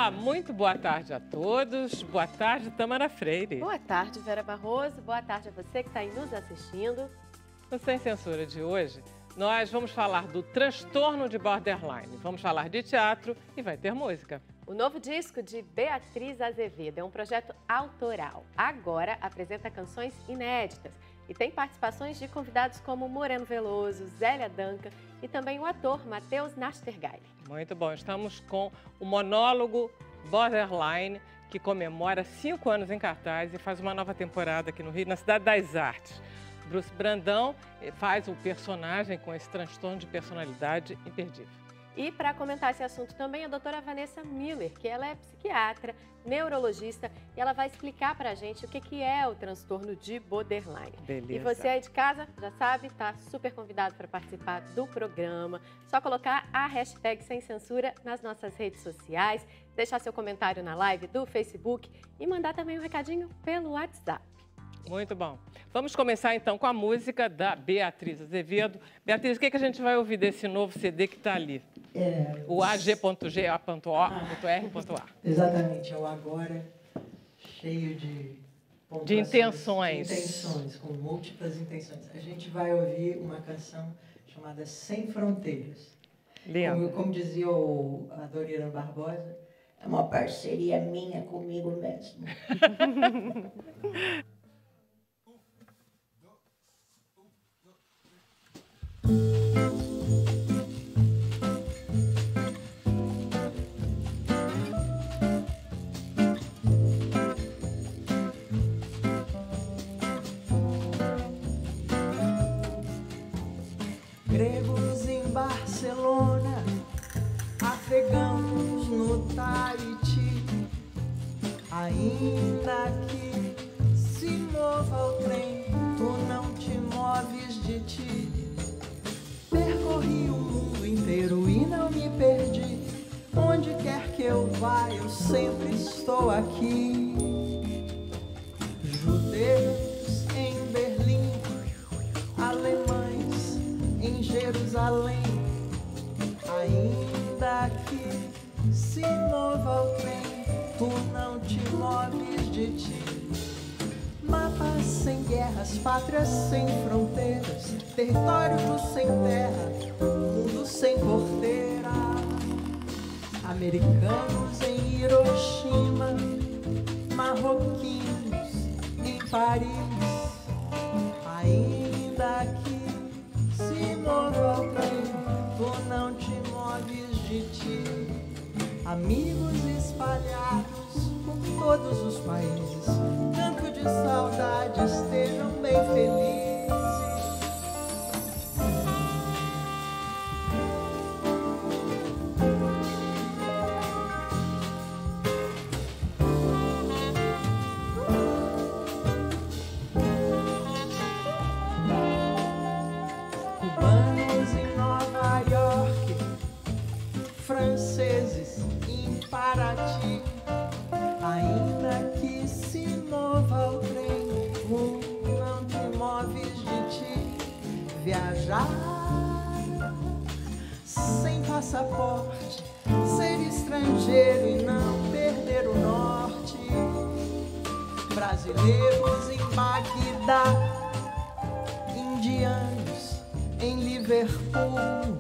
Olá, muito boa tarde a todos. Boa tarde, Tamara Freire. Boa tarde, Vera Barroso. Boa tarde a você que está aí nos assistindo. No Sem Censura de hoje, nós vamos falar do transtorno de borderline. Vamos falar de teatro e vai ter música. O novo disco de Beatriz Azevedo é um projeto autoral. Agora apresenta canções inéditas e tem participações de convidados como Moreno Veloso, Zélia Duncan e também o ator Matheus Nastergaile. Muito bom, estamos com o monólogo Borderline, que comemora 5 anos em cartaz e faz uma nova temporada aqui no Rio, na Cidade das Artes. Bruce Brandão faz o personagem com esse transtorno de personalidade imperdível. E para comentar esse assunto também a doutora Vanessa Miller, que ela é psiquiatra, neurologista, e ela vai explicar para a gente o que é o transtorno de borderline. Beleza. E você aí de casa, já sabe, está super convidado para participar do programa. Só colocar a hashtag Sem Censura nas nossas redes sociais, deixar seu comentário na live do Facebook e mandar também um recadinho pelo WhatsApp. Muito bom. Vamos começar então com a música da Beatriz Azevedo. Beatriz, o que a gente vai ouvir desse novo CD que está ali? O AG.GA.O.R.A. Exatamente, é o Agora, cheio de intenções. De intenções, com múltiplas intenções. A gente vai ouvir uma canção chamada Sem Fronteiras. Lindo. Como dizia o Adoniran Barbosa, é uma parceria minha comigo mesmo. Gregos em Barcelona, afegãos no Tahiti, ainda que se mova o trem, tu não te moves de ti. Percorri o mundo inteiro e não me perdi. Onde quer que eu vá, eu sempre estou aqui. Judeus em Berlim, alemães em Jerusalém, ainda que se mova o trem, tu não te moves de ti. Mapas sem guerras, pátrias sem fronteiras, território sem terra, mundo sem porteira. Americanos em Hiroshima, marroquinos em Paris, ainda que se mova o trem, tu não te moves de ti. Amigos espalhados por todos os países, canto de saudade, estejam bem felizes. Cubanos em Nova York, franceses em Paraty, ainda que se mova o trem, não te moves de ti. Viajar sem passaporte, ser estrangeiro e não perder o norte. Brasileiros em Bagdá, indianos em Liverpool,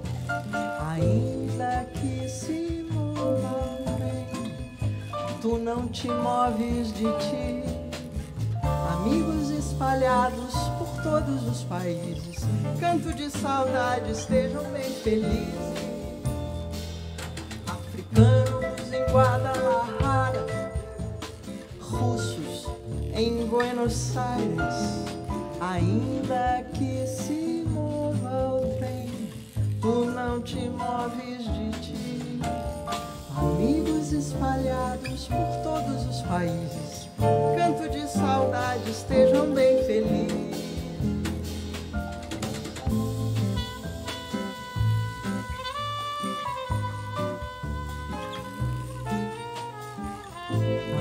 ainda que se mova o trem, tu não te moves de ti. Amigos espalhados por todos os países, canto de saudade, estejam bem felizes. Africanos em Guadalajara, russos em Buenos Aires, ainda que se mova o trem, tu não te moves de ti. Amigos espalhados por todos os países, canto de saudade, estejam bem felizes.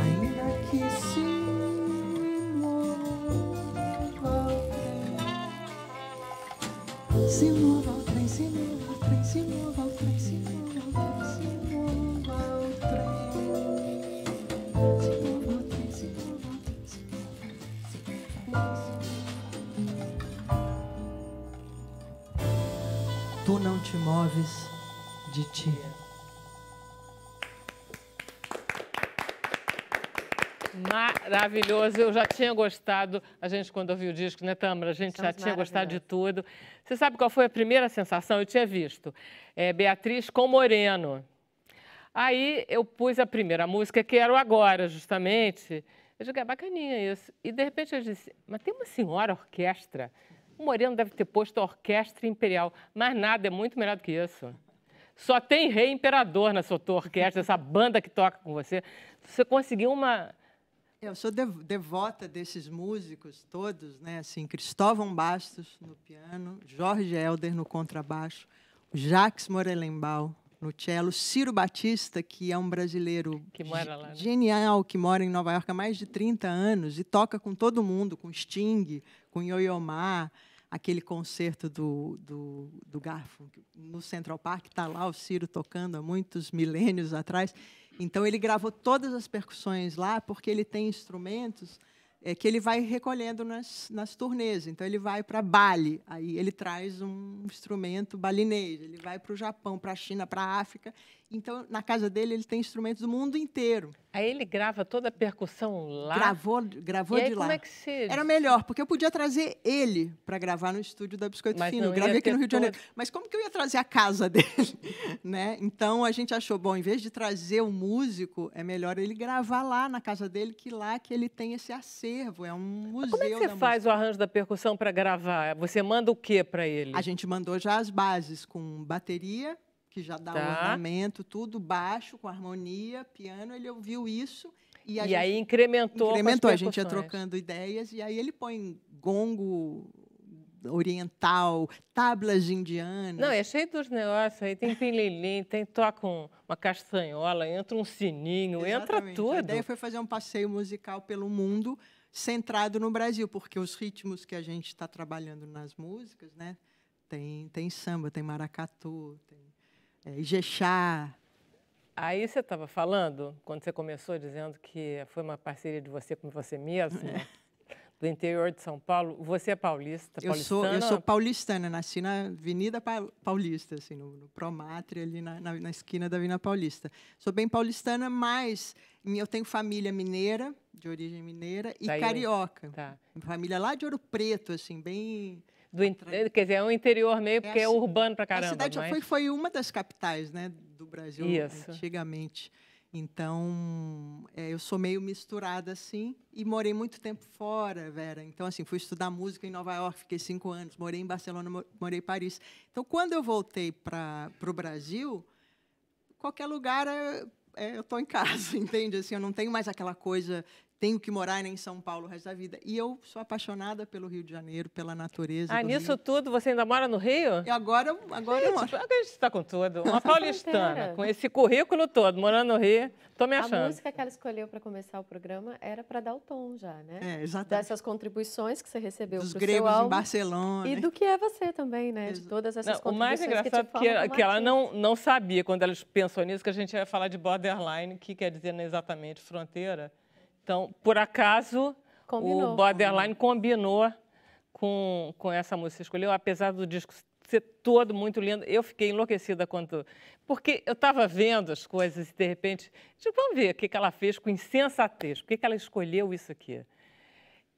Ainda que se mova o trem, se mova o trem, se mova o trem, se mova o trem, se mova o trem, se mova o trem. moves de ti. Maravilhoso, eu já tinha gostado, a gente quando ouviu o disco, né, Tâmara? A gente já tinha gostado de tudo. Você sabe qual foi a primeira sensação? Eu tinha visto Beatriz com Moreno. Aí eu pus a primeira música, que era o Agora, justamente. Eu digo, é bacaninha isso. E de repente eu disse, mas tem uma senhora orquestra. O Moreno deve ter posto a Orquestra Imperial, mas nada, é muito melhor do que isso. Só tem Rei Imperador na sua orquestra, essa banda que toca com você. Você conseguiu uma... Eu sou devota desses músicos todos, né? Assim, Cristóvão Bastos no piano, Jorge Helder no contrabaixo, Jacques Morelenbaum no cello, Ciro Batista, que é um brasileiro que mora lá, né? Genial, que mora em Nova York há mais de 30 anos e toca com todo mundo, com Sting, com Yo-Yo Ma, aquele concerto do Garfunkel no Central Park, está lá o Ciro tocando há muitos milênios atrás. Então, ele gravou todas as percussões lá, porque ele tem instrumentos que ele vai recolhendo nas turnês. Então, ele vai para Bali, aí ele traz um instrumento balinês. Ele vai para o Japão, para a China, para a África. Então, na casa dele, ele tem instrumentos do mundo inteiro. Aí ele grava toda a percussão lá? Gravou e aí, de lá. Como é que se... Era melhor, porque eu podia trazer ele para gravar no estúdio da Biscoito Fino. Eu gravei aqui no Rio de Janeiro. Mas como que eu ia trazer a casa dele? Né? Então, a gente achou, bom, em vez de trazer o músico, é melhor ele gravar lá na casa dele, que lá que ele tem esse acervo. É um museu. Como é que você faz o arranjo da percussão para gravar? Você manda o quê para ele? A gente mandou já as bases com bateria, que já dá o ornamento, tudo, baixo, com harmonia, piano, ele ouviu isso. E aí incrementou a gente ia trocando ideias, e aí ele põe gongo oriental, tablas indianas. Não, é cheio dos negócios, aí tem pililim, toca uma castanhola, entra um sininho, entra tudo. A ideia foi fazer um passeio musical pelo mundo, centrado no Brasil, porque os ritmos que a gente está trabalhando nas músicas, né, tem samba, tem maracatu, tem Ijexá. Aí você estava falando, quando você começou, dizendo que foi uma parceria de você com você mesma, do interior de São Paulo. Você é paulista, paulistana? Eu sou paulistana, nasci na Avenida Paulista, assim, no Promátria, ali na esquina da Avenida Paulista. Sou bem paulistana, mas eu tenho família mineira, de origem mineira, e carioca. Tá. Família lá de Ouro Preto, assim, bem... Quer dizer, é um interior meio, porque é urbano pra caramba. A cidade foi uma das capitais, né, do Brasil, antigamente. Então, eu sou meio misturada, assim, e morei muito tempo fora, Vera. Então, assim, fui estudar música em Nova York, fiquei 5 anos, morei em Barcelona, morei em Paris. Então, quando eu voltei para o Brasil, qualquer lugar eu estou em casa, entende? Assim, eu não tenho mais aquela coisa... Tenho que morar em São Paulo o resto da vida. E eu sou apaixonada pelo Rio de Janeiro, pela natureza. Nisso tudo, você ainda mora no Rio? E agora eu moro. A gente está com tudo. Uma paulistana, com esse currículo todo, morando no Rio, estou me achando. A música que ela escolheu para começar o programa era para dar o tom já, né? Exatamente. Dessas contribuições que você recebeu para o seu álbum. Dos gregos em Barcelona. E do que é você também, né? De todas essas contribuições. O mais engraçado é que ela não sabia, quando ela pensou nisso, que a gente ia falar de borderline, que quer dizer exatamente fronteira. Então, por acaso, o Borderline combinou com essa música que você escolheu, apesar do disco ser todo muito lindo. Eu fiquei enlouquecida porque eu estava vendo as coisas e, de repente, vamos ver o que ela fez com insensatez, por que ela escolheu isso aqui.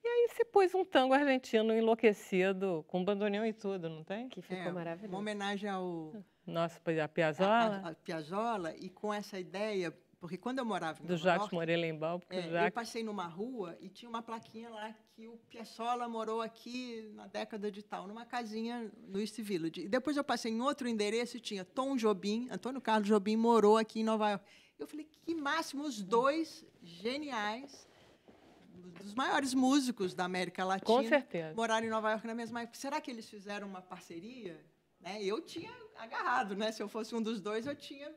E aí você pôs um tango argentino enlouquecido, com bandoneão e tudo, não tem? Que ficou maravilhoso. Uma homenagem ao... Nossa, a Piazzolla. A Piazzolla, e com essa ideia... Porque quando eu morava em Nova York... Do Jacques Morelenbaum. Eu passei numa rua e tinha uma plaquinha lá que o Piazzolla morou aqui na década de tal, numa casinha no East Village. E depois eu passei em outro endereço e tinha Tom Jobim, Antônio Carlos Jobim, morou aqui em Nova York. Eu falei, que máximo, os dois geniais, dos maiores músicos da América Latina. Com certeza. Moraram em Nova York na mesma época. Será que eles fizeram uma parceria? Né? Eu tinha agarrado, né? Se eu fosse um dos dois, eu tinha...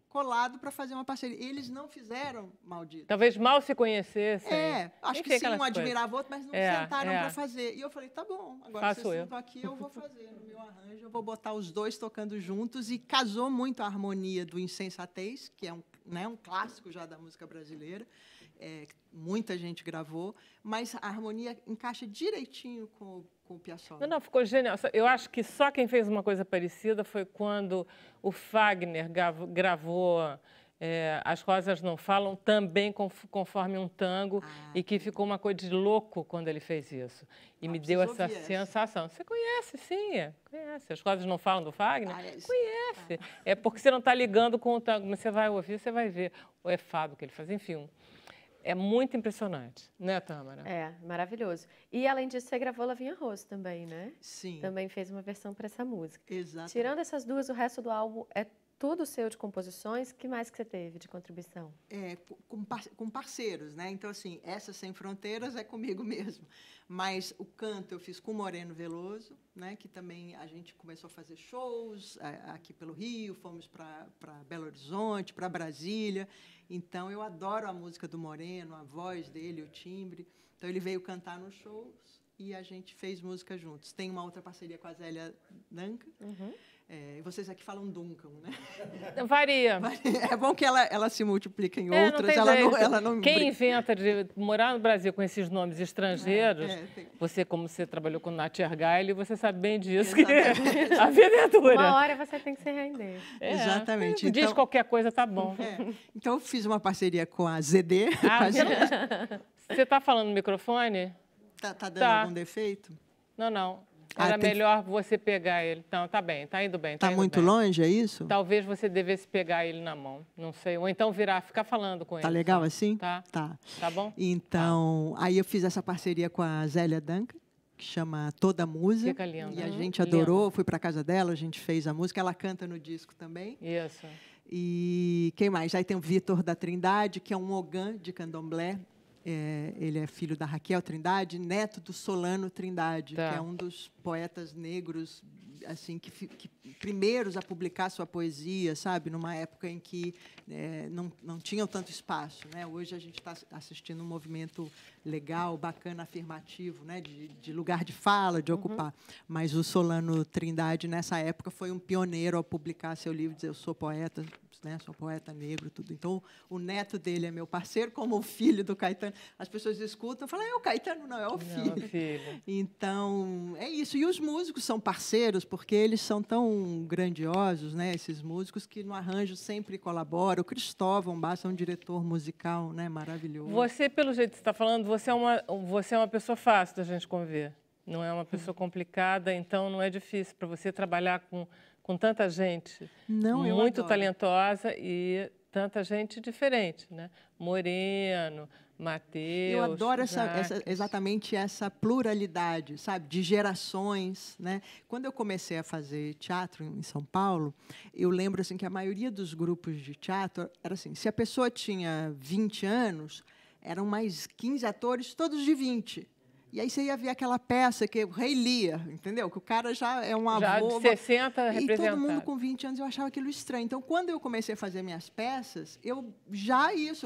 colado para fazer uma parceria. Eles não fizeram, maldito. Talvez mal se conhecessem. Acho que sim, um admirava o outro, mas não sentaram para fazer. E eu falei, tá bom, agora vocês sentam aqui, eu vou fazer no meu arranjo, eu vou botar os dois tocando juntos, e casou muito a harmonia do Insensatez, que é um clássico já da música brasileira, muita gente gravou, mas a harmonia encaixa direitinho com o Piazzolla. Não, ficou genial. Eu acho que só quem fez uma coisa parecida foi quando o Fagner gravou As Rosas Não Falam, também conforme um tango, e que ficou uma coisa de louco quando ele fez isso. E me deu essa sensação. Você conhece, sim, conhece. As Rosas Não Falam do Fagner? Conhece. É porque você não está ligando com o tango, mas você vai ouvir, você vai ver. Ou é Fábio que ele faz, enfim. É muito impressionante, né, Tâmara? É, maravilhoso. E, além disso, você gravou Lavinha Rosso também, né? Sim. Também fez uma versão para essa música. Exato. Tirando essas duas, o resto do álbum é tudo seu de composições. Que mais que você teve de contribuição? Com parceiros, né? Então, assim, essa Sem Fronteiras é comigo mesmo. Mas o canto eu fiz com o Moreno Veloso, né? Que também a gente começou a fazer shows aqui pelo Rio, fomos para Belo Horizonte, para Brasília. Então, eu adoro a música do Moreno, a voz dele, o timbre. Então, ele veio cantar nos shows e a gente fez música juntos. Tem uma outra parceria com a Zélia Duncan. Vocês aqui falam Duncan, né? Varia. É bom que ela se multiplica em outras. Ela não Quem inventa de morar no Brasil com esses nomes estrangeiros, como você trabalhou com Nath Argaile, você sabe bem disso, que a vida é dura. Uma hora você tem que se render. Exatamente. Diz qualquer coisa, tá bom. Então, eu fiz uma parceria com a ZD. Você está falando no microfone? Tá dando algum defeito? Não. Era melhor você pegar ele. Então, tá bem, tá indo bem. Tá muito longe, é isso? Talvez você devesse pegar ele na mão, não sei. Ou então ficar falando com ele. Tá legal assim? Tá. Tá bom? Então, aí eu fiz essa parceria com a Zélia Duncan, que chama Toda Musa. Fica lindo. E a gente adorou, fui para casa dela, a gente fez a música, ela canta no disco também. Isso. E quem mais? Aí tem o Vitor da Trindade, que é um ogã de candomblé. Ele é filho da Raquel Trindade, neto do Solano Trindade, que é um dos poetas negros assim que primeiros a publicar sua poesia, sabe, numa época em que não tinham tanto espaço, né? Hoje a gente está assistindo um movimento legal, bacana, afirmativo, né? De lugar de fala, de ocupar. Mas o Solano Trindade nessa época foi um pioneiro ao publicar seu livro, dizer eu sou poeta, né? Sou poeta negro, tudo. Então o neto dele é meu parceiro, como o filho do Caetano. As pessoas escutam, falam é o Caetano, não é o filho. Então é isso. E os músicos são parceiros porque eles são tão grandiosos, né? Esses músicos que no arranjo sempre colaboram. O Cristóvão Bassa é um diretor musical, né? Maravilhoso. Você, pelo jeito que você está falando, você é uma pessoa fácil da gente conviver. Não é uma pessoa complicada, então não é difícil para você trabalhar com tanta gente muito talentosa e tanta gente diferente, né? Moreno, Mateus. Eu adoro exatamente essa pluralidade, sabe, de gerações, né? Quando eu comecei a fazer teatro em São Paulo, eu lembro assim que a maioria dos grupos de teatro era assim, se a pessoa tinha 20 anos, eram mais 15 atores, todos de 20. E aí você ia ver aquela peça que o Rei Lear, entendeu? Que o cara já é um avô. Já de 60 representado. E todo mundo com 20 anos, eu achava aquilo estranho. Então, quando eu comecei a fazer minhas peças, eu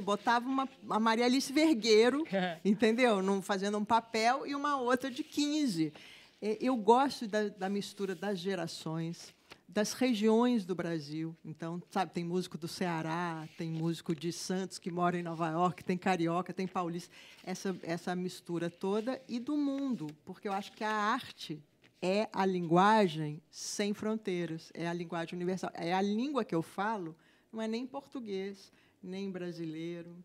botava a Maria Alice Vergueiro, entendeu? Fazendo um papel e uma outra de 15. Eu gosto da mistura das gerações, das regiões do Brasil. Então, sabe, tem músico do Ceará, tem músico de Santos que mora em Nova York, tem carioca, tem paulista, essa mistura toda, e do mundo, porque eu acho que a arte é a linguagem sem fronteiras, é a linguagem universal. É a língua que eu falo, não é nem português, nem brasileiro,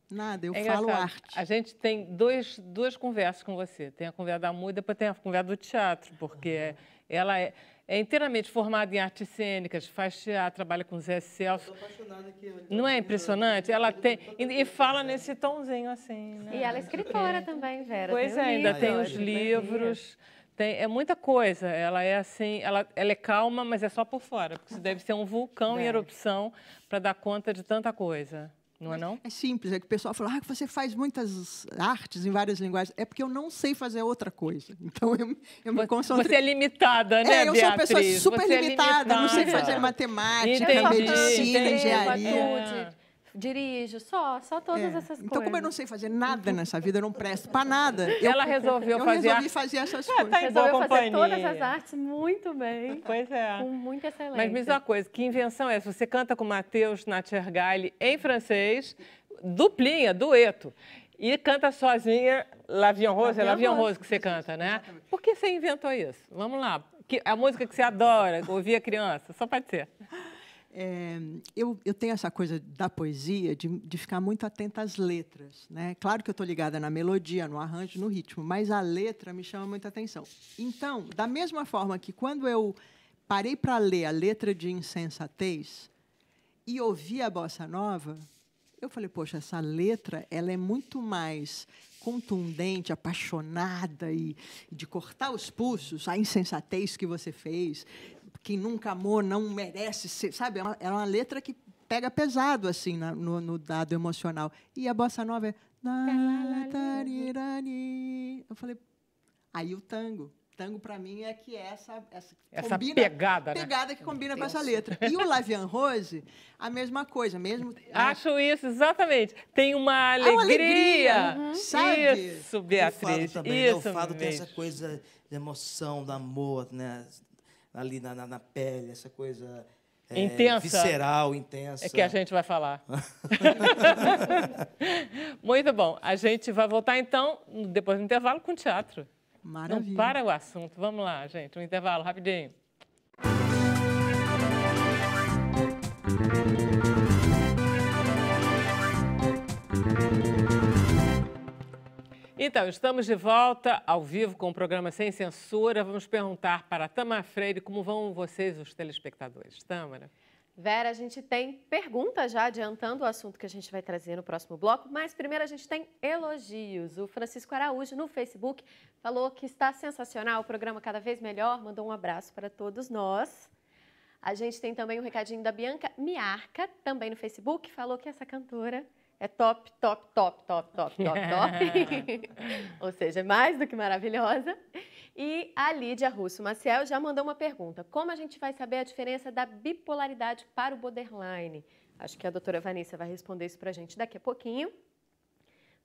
nada, eu falo arte. A gente tem duas conversas com você. Tem a conversa da música e depois tem a conversa do teatro, porque ela é inteiramente formada em artes cênicas, faz teatro, trabalha com Zé Celso. Estou apaixonada aqui. Não é impressionante? Ela tem e fala nesse tomzinho assim, né? E ela é escritora também, Vera. Pois ainda tem os livros. É muita coisa. Ela é assim, ela é calma, mas é só por fora, porque isso deve ser um vulcão em erupção para dar conta de tanta coisa. Não é não? É simples, é que o pessoal fala que você faz muitas artes em várias linguagens. É porque eu não sei fazer outra coisa. Então, eu me concentro... Você é limitada, né, eu sou uma pessoa super limitada, não sei fazer matemática, medicina, engenharia. Dirijo, só todas essas coisas. Então, como eu não sei fazer nada nessa vida, eu não presto para nada. Ela resolveu fazer essas coisas. Tá em boa resolveu fazer companhia. todas as artes muito bem. Pois é. Com muita excelência. Mas me diz uma coisa, que invenção é essa? Você canta com Mateus Nath Argaile em francês, duplinha, dueto. E canta sozinha L'Avion Rose, é L'Avion Rose que você Exatamente, canta, né? exatamente. Por que você inventou isso? Vamos lá. A música que você adora, ouvir a criança, só pode ser. Eu tenho essa coisa da poesia de ficar muito atenta às letras, né? Claro que eu estou ligada na melodia, no arranjo, no ritmo, mas a letra me chama muita atenção. Então, da mesma forma que quando eu parei para ler a letra de Insensatez e ouvi a bossa nova, eu falei, poxa, essa letra ela é muito mais contundente, apaixonada e de cortar os pulsos, a insensatez que você fez. Quem nunca amou não merece ser, sabe? É uma letra que pega pesado assim no dado emocional. E a bossa nova é eu falei, aí o tango. Tango, para mim, é que é essa combina, pegada, né? Pegada que combina com essa letra. E o L'Avion Rose, a mesma coisa. Mesmo, Acho isso, exatamente. Tem uma alegria. Sabe? Isso, Beatriz. O fado também, né? O Isso fado tem mesmo. essa coisa de emoção, do amor, né? Ali na pele, essa coisa Intensa. visceral, intensa. É que a gente vai falar. Muito bom. A gente vai voltar, então, depois do intervalo, com teatro. Maravilha. Não para o assunto. Vamos lá, gente. Um intervalo, rapidinho. Então, estamos de volta ao vivo com o programa Sem Censura. Vamos perguntar para a Tâmara Freire como vão vocês, os telespectadores. Tâmara. Vera, a gente tem perguntas já adiantando o assunto que a gente vai trazer no próximo bloco, mas primeiro a gente tem elogios. O Francisco Araújo, no Facebook, falou que está sensacional, o programa cada vez melhor, mandou um abraço para todos nós. A gente tem também um recadinho da Bianca Miarca, também no Facebook, falou que essa cantora é top, top, top, top, top, top, top. Ou seja, é mais do que maravilhosa. E a Lídia Russo Maciel já mandou uma pergunta. Como a gente vai saber a diferença da bipolaridade para o borderline? Acho que a doutora Vanessa vai responder isso para a gente daqui a pouquinho.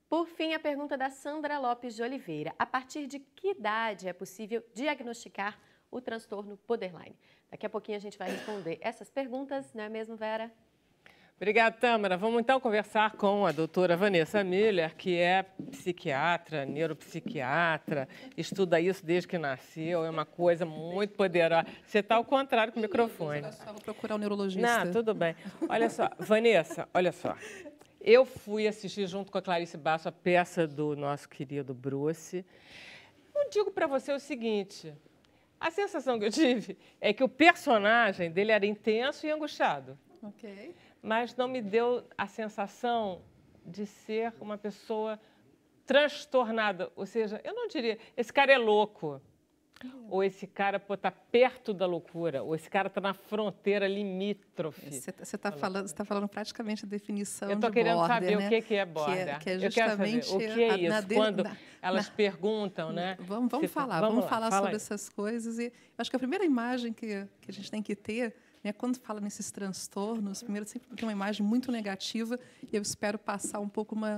Por fim, a pergunta da Sandra Lopes de Oliveira. A partir de que idade é possível diagnosticar o transtorno borderline? Daqui a pouquinho a gente vai responder essas perguntas, não é mesmo, Vera? Obrigada, Tâmara. Vamos então conversar com a doutora Vanessa Miller, que é psiquiatra, neuropsiquiatra, estuda isso desde que nasceu, é uma coisa muito poderosa. Você está ao contrário com o microfone. Eu só vou procurar um neurologista. Não, tudo bem. Olha só, Vanessa, olha só. Eu fui assistir junto com a Clarice Basso a peça do nosso querido Bruce. Eu digo para você o seguinte, a sensação que eu tive é que o personagem dele era intenso e angustiado. Ok. Mas não me deu a sensação de ser uma pessoa transtornada. Ou seja, eu não diria, esse cara é louco, ou esse cara está perto da loucura, ou esse cara está na fronteira limítrofe. Você está falando praticamente a definição de border. Eu estou querendo saber, né? o que é border. Que é justamente o que é isso, quando elas perguntam, né? Vamos falar sobre essas coisas. E acho que a primeira imagem que a gente tem que ter, né, quando fala nesses transtornos, primeiro sempre tem uma imagem muito negativa e eu espero passar uma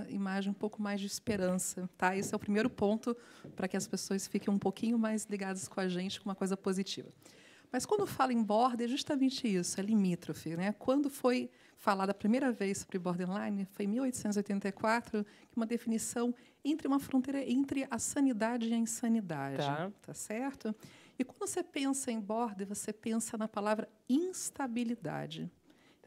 imagem um pouco mais de esperança, tá? Esse é o primeiro ponto para que as pessoas fiquem um pouquinho mais ligadas com a gente, com uma coisa positiva. Mas quando fala em border, é justamente isso, é limítrofe, né? Quando foi falada a primeira vez sobre borderline, foi em 1884, uma definição entre uma fronteira entre a sanidade e a insanidade, tá certo? E quando você pensa em border, você pensa na palavra instabilidade.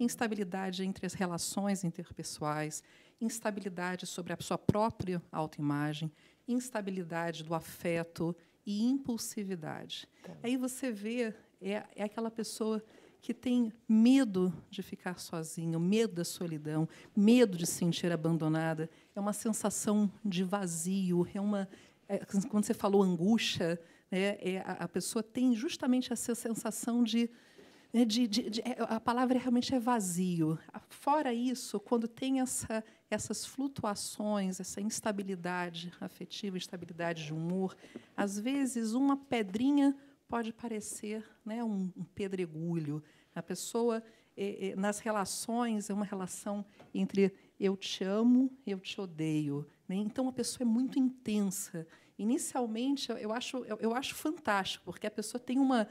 Instabilidade entre as relações interpessoais, instabilidade sobre a sua própria autoimagem, instabilidade do afeto e impulsividade. Aí você vê, é aquela pessoa que tem medo de ficar sozinha, medo da solidão, medo de se sentir abandonada. É uma sensação de vazio, quando você falou angústia, a pessoa tem justamente essa sensação a palavra realmente é vazio. Fora isso, quando tem essas flutuações, essa instabilidade afetiva, instabilidade de humor, às vezes uma pedrinha pode parecer, né, um pedregulho. A pessoa, nas relações, é uma relação entre eu te amo e eu te odeio, né? Então, a pessoa é muito intensa. Inicialmente, eu acho fantástico, porque a pessoa tem uma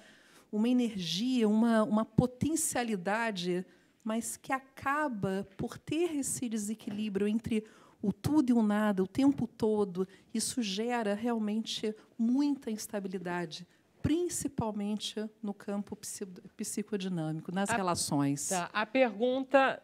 energia, uma potencialidade, mas que acaba por ter esse desequilíbrio entre o tudo e o nada, o tempo todo, isso gera realmente muita instabilidade, principalmente no campo psicodinâmico, nas relações. Tá. A pergunta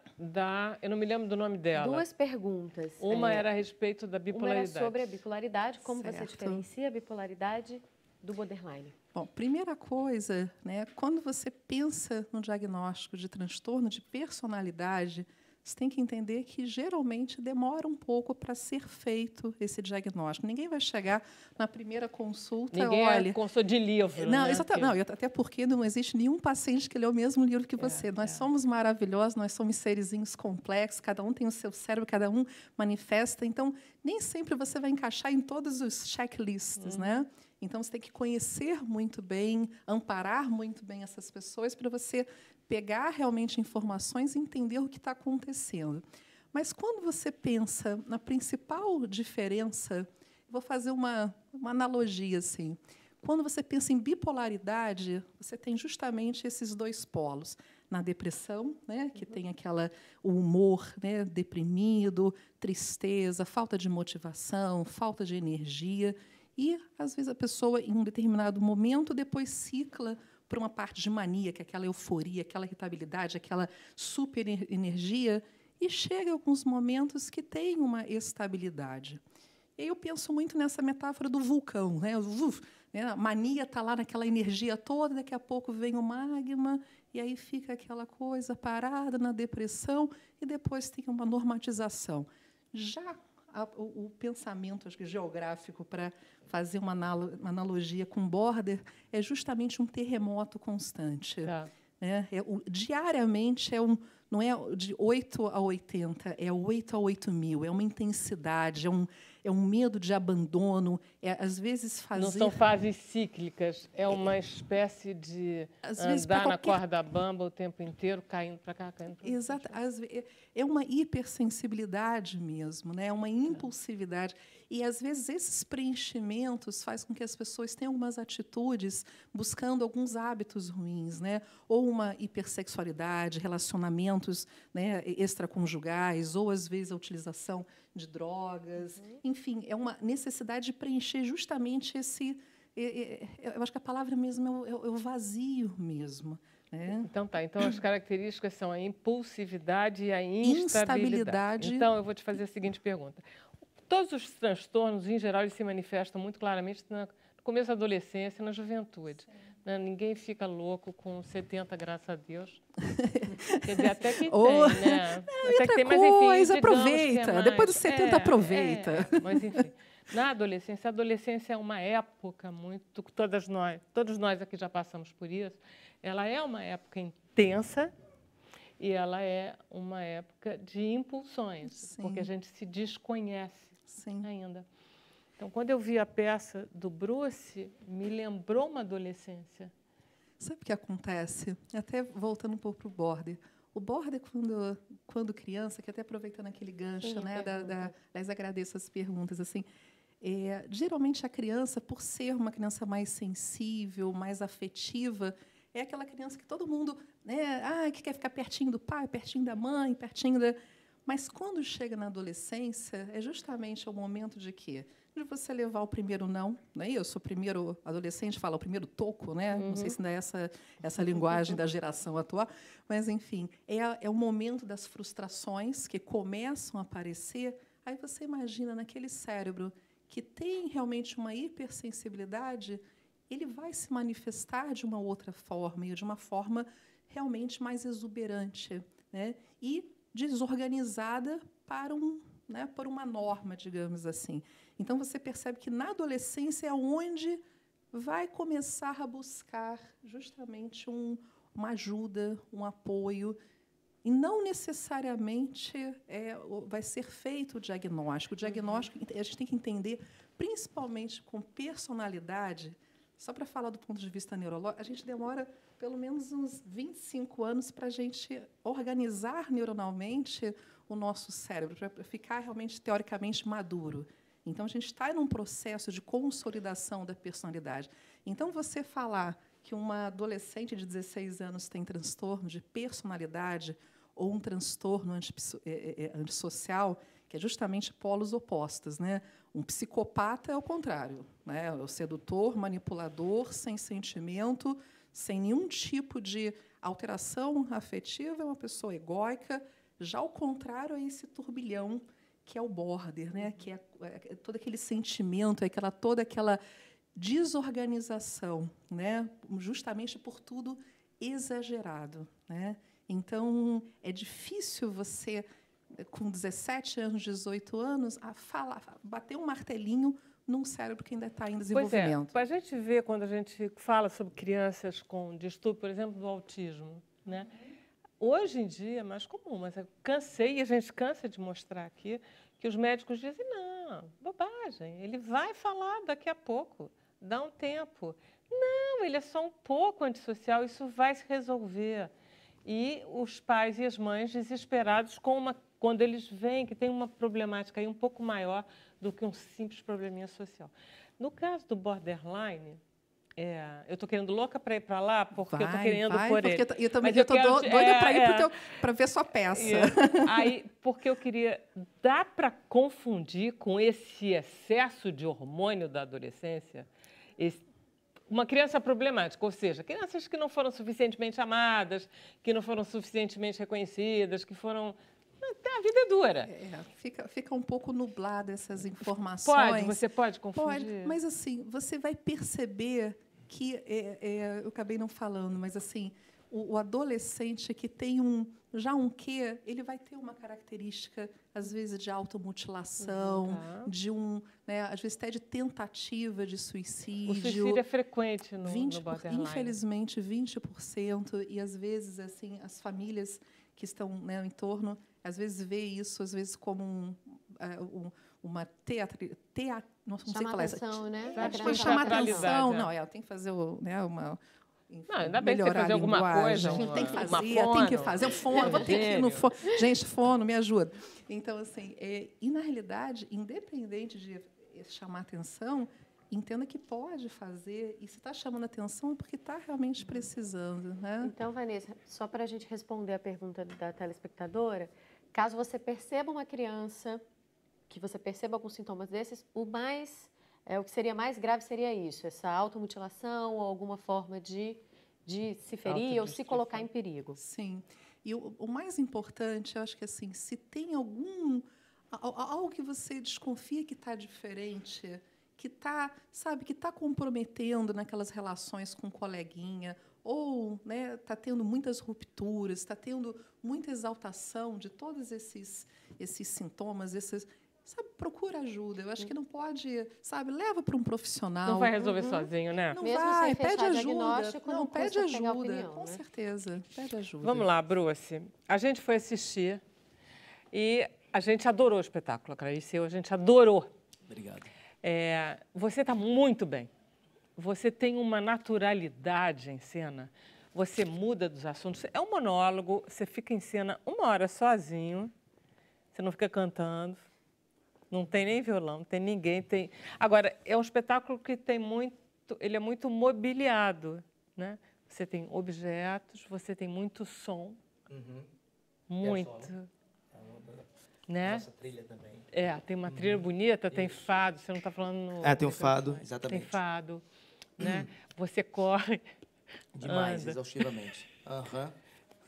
eu não me lembro do nome dela. 2 perguntas. Uma era a respeito da bipolaridade. Uma era sobre a bipolaridade, como Certo. você diferencia a bipolaridade do borderline? Bom, primeira coisa, né, quando você pensa no diagnóstico de transtorno de personalidade, você tem que entender que, geralmente, demora um pouco para ser feito esse diagnóstico. Ninguém vai chegar na primeira consulta, Ninguém olha... é consulta de livro, Não, né? exatamente. Não, até porque não existe nenhum paciente que lê o mesmo livro que você. Nós somos maravilhosos, nós somos serizinhos complexos, cada um tem o seu cérebro, cada um manifesta. Então, nem sempre você vai encaixar em todos os checklists, né? Então, você tem que conhecer muito bem, amparar muito bem essas pessoas para você pegar realmente informações e entender o que está acontecendo. Mas, quando você pensa na principal diferença, vou fazer uma analogia assim. Quando você pensa em bipolaridade, você tem justamente esses 2 polos. Na depressão, né, que tem o humor, né, deprimido, tristeza, falta de motivação, falta de energia. E, às vezes, a pessoa, em um determinado momento, depois cicla para uma parte de mania, que é aquela euforia, aquela irritabilidade, aquela super energia, e chega a alguns momentos que tem uma estabilidade. E aí eu penso muito nessa metáfora do vulcão, né? A mania está lá naquela energia toda, daqui a pouco vem o magma, e aí fica aquela coisa parada na depressão, e depois tem uma normatização. Já o pensamento, acho que geográfico, para fazer uma analogia com border, é justamente um terremoto constante. Tá. Diariamente não é de 8 a 80, é 8 a 8.000, é uma intensidade, é um medo de abandono, às vezes fazer... Não são fases cíclicas, é uma espécie de andar na corda bamba o tempo inteiro, caindo para cá, caindo para cá. Exato. É uma hipersensibilidade mesmo, né? É uma impulsividade. E, às vezes, esses preenchimentos fazem com que as pessoas tenham algumas atitudes buscando alguns hábitos ruins, né? Ou uma hipersexualidade, relacionamentos, né, extraconjugais, ou, às vezes, a utilização de drogas. Enfim, é uma necessidade de preencher justamente esse... Eu acho que a palavra mesmo é o vazio mesmo. Então, tá. Então, as características são a impulsividade e a instabilidade. Então, eu vou te fazer a seguinte pergunta. Todos os transtornos, em geral, eles se manifestam muito claramente no começo da adolescência e na juventude. Né? Ninguém fica louco com 70, graças a Deus. Quer dizer, até que tem, né? Até que tem, mas, enfim, aproveita. Depois dos 70, aproveita. Mas, enfim, na adolescência, a adolescência é uma época muito... Todos nós aqui já passamos por isso. Ela é uma época intensa e ela é uma época de impulsões, Sim. porque a gente se desconhece Sim. ainda. Então, quando eu vi a peça do Bruce, me lembrou uma adolescência. Sabe o que acontece? Até voltando um pouco para o border. O border, quando criança, que até aproveitando aquele gancho, Sim, né, aliás, agradeço as perguntas, assim, geralmente a criança, por ser uma criança mais sensível, mais afetiva, é aquela criança que todo mundo, né, que quer ficar pertinho do pai, pertinho da mãe, pertinho da... Mas, quando chega na adolescência, é justamente o momento de quê? De você levar o primeiro não. Né? Eu sou o primeiro adolescente, fala o primeiro toco, né? Não sei se ainda é essa linguagem da geração atual, mas, enfim, é o momento das frustrações que começam a aparecer. Aí você imagina, naquele cérebro que tem realmente uma hipersensibilidade, ele vai se manifestar de uma outra forma, e de uma forma realmente mais exuberante, né? E desorganizada por uma norma, digamos assim. Então, você percebe que, na adolescência, é onde vai começar a buscar justamente uma ajuda, um apoio, e não necessariamente vai ser feito o diagnóstico. O diagnóstico, a gente tem que entender, principalmente com personalidade. Só para falar do ponto de vista neurológico, a gente demora pelo menos uns 25 anos para a gente organizar neuronalmente o nosso cérebro, para ficar realmente, teoricamente, maduro. Então, a gente está em um processo de consolidação da personalidade. Então, você falar que uma adolescente de 16 anos tem transtorno de personalidade, ou um transtorno antissocial, que é justamente polos opostos, né? Um psicopata é o contrário, né? É o sedutor, manipulador, sem sentimento, sem nenhum tipo de alteração afetiva, é uma pessoa egóica. Já o contrário é esse turbilhão, que é o border, né? Que é todo aquele sentimento, toda aquela desorganização, né? Justamente por tudo exagerado, né? Então, é difícil você, com 17 anos, 18 anos, bater um martelinho num cérebro que ainda está em desenvolvimento. Pois é, a gente vê, quando a gente fala sobre crianças com distúrbio, por exemplo, do autismo, né? Hoje em dia é mais comum, mas eu cansei, e a gente cansa de mostrar aqui, que os médicos dizem, não, bobagem, ele vai falar daqui a pouco, dá um tempo. Não, ele é só um pouco antissocial, isso vai se resolver. E os pais e as mães desesperados quando eles veem que tem uma problemática aí um pouco maior do que um simples probleminha social. No caso do borderline, eu estou querendo louca para ir para lá, porque eu estou querendo pôr ele. Eu também estou doida para ir para ver sua peça. Aí, porque eu queria... Dá para confundir com esse excesso de hormônio da adolescência uma criança problemática, ou seja, crianças que não foram suficientemente amadas, que não foram suficientemente reconhecidas, que foram... A vida é dura. Fica um pouco nublada essas informações. Você pode confundir? Pode, mas assim, você vai perceber que, eu acabei não falando, mas assim, o adolescente que tem já um quê, ele vai ter uma característica, às vezes, de automutilação, às vezes até de tentativa de suicídio. O suicídio é frequente no borderline. Infelizmente, 20%, e às vezes assim, as famílias que estão, né, no entorno, às vezes vê isso, às vezes como uma não sei falar isso. Atenção, né? Chamar atenção, não, tem que fazer uma... Enfim, não, ainda bem que tem que fazer alguma coisa. Tem que fazer. O fono, vou ter que ir no fono. Gente, fono, me ajuda. Então, assim, e na realidade, independente de chamar atenção, entenda que pode fazer, e se está chamando atenção é porque está realmente precisando, né? Então, Vanessa, só para a gente responder a pergunta da telespectadora, caso você perceba uma criança, que você perceba alguns sintomas desses, o que seria mais grave seria isso, essa automutilação ou alguma forma de se ferir ou se colocar em perigo. Sim. E o mais importante, eu acho que assim, se tem algo que você desconfia que está diferente, que está comprometendo naquelas relações com o coleguinha, ou está tendo muitas rupturas, está tendo muita exaltação de todos esses sintomas, procura ajuda. Eu acho que não pode, leva para um profissional. Não vai resolver sozinho, né? Não mesmo vai, sem pede ajuda. Não, pede ajuda, opinião, com certeza. Pede ajuda. Vamos lá, Bruce. A gente foi assistir e a gente adorou o espetáculo, a Clarice e eu, a gente adorou. Obrigado. Você está muito bem. Você tem uma naturalidade em cena. Você muda dos assuntos. É um monólogo, você fica em cena 1 hora sozinho, você não fica cantando. Não tem nem violão, não tem ninguém. Agora, é um espetáculo que ele é muito mobiliado, né? Você tem objetos, você tem muito som. Uhum. Muito. Né? Nossa trilha também. Tem uma trilha bonita, tem fado, você não está falando... Tem um fado, exatamente. Tem fado, né? Você corre. Demais, exaustivamente. Aham.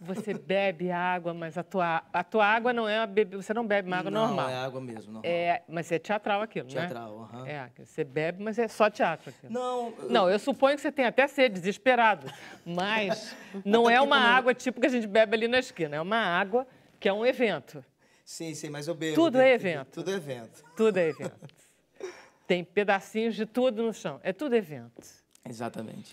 Você bebe água, mas a tua água não é você não bebe uma água normal. Não, é água mesmo, normal. Mas é teatral aquilo, teatral, né? Teatral, você bebe, mas é só teatro aquilo. Não, eu suponho que você tem até sede, desesperado, mas não é uma água tipo que a gente bebe ali na esquina, é uma água que é um evento. Sim, mas eu bebo. Tudo é evento. Tudo é evento. Tudo é evento. Tem pedacinhos de tudo no chão, é tudo evento. Exatamente.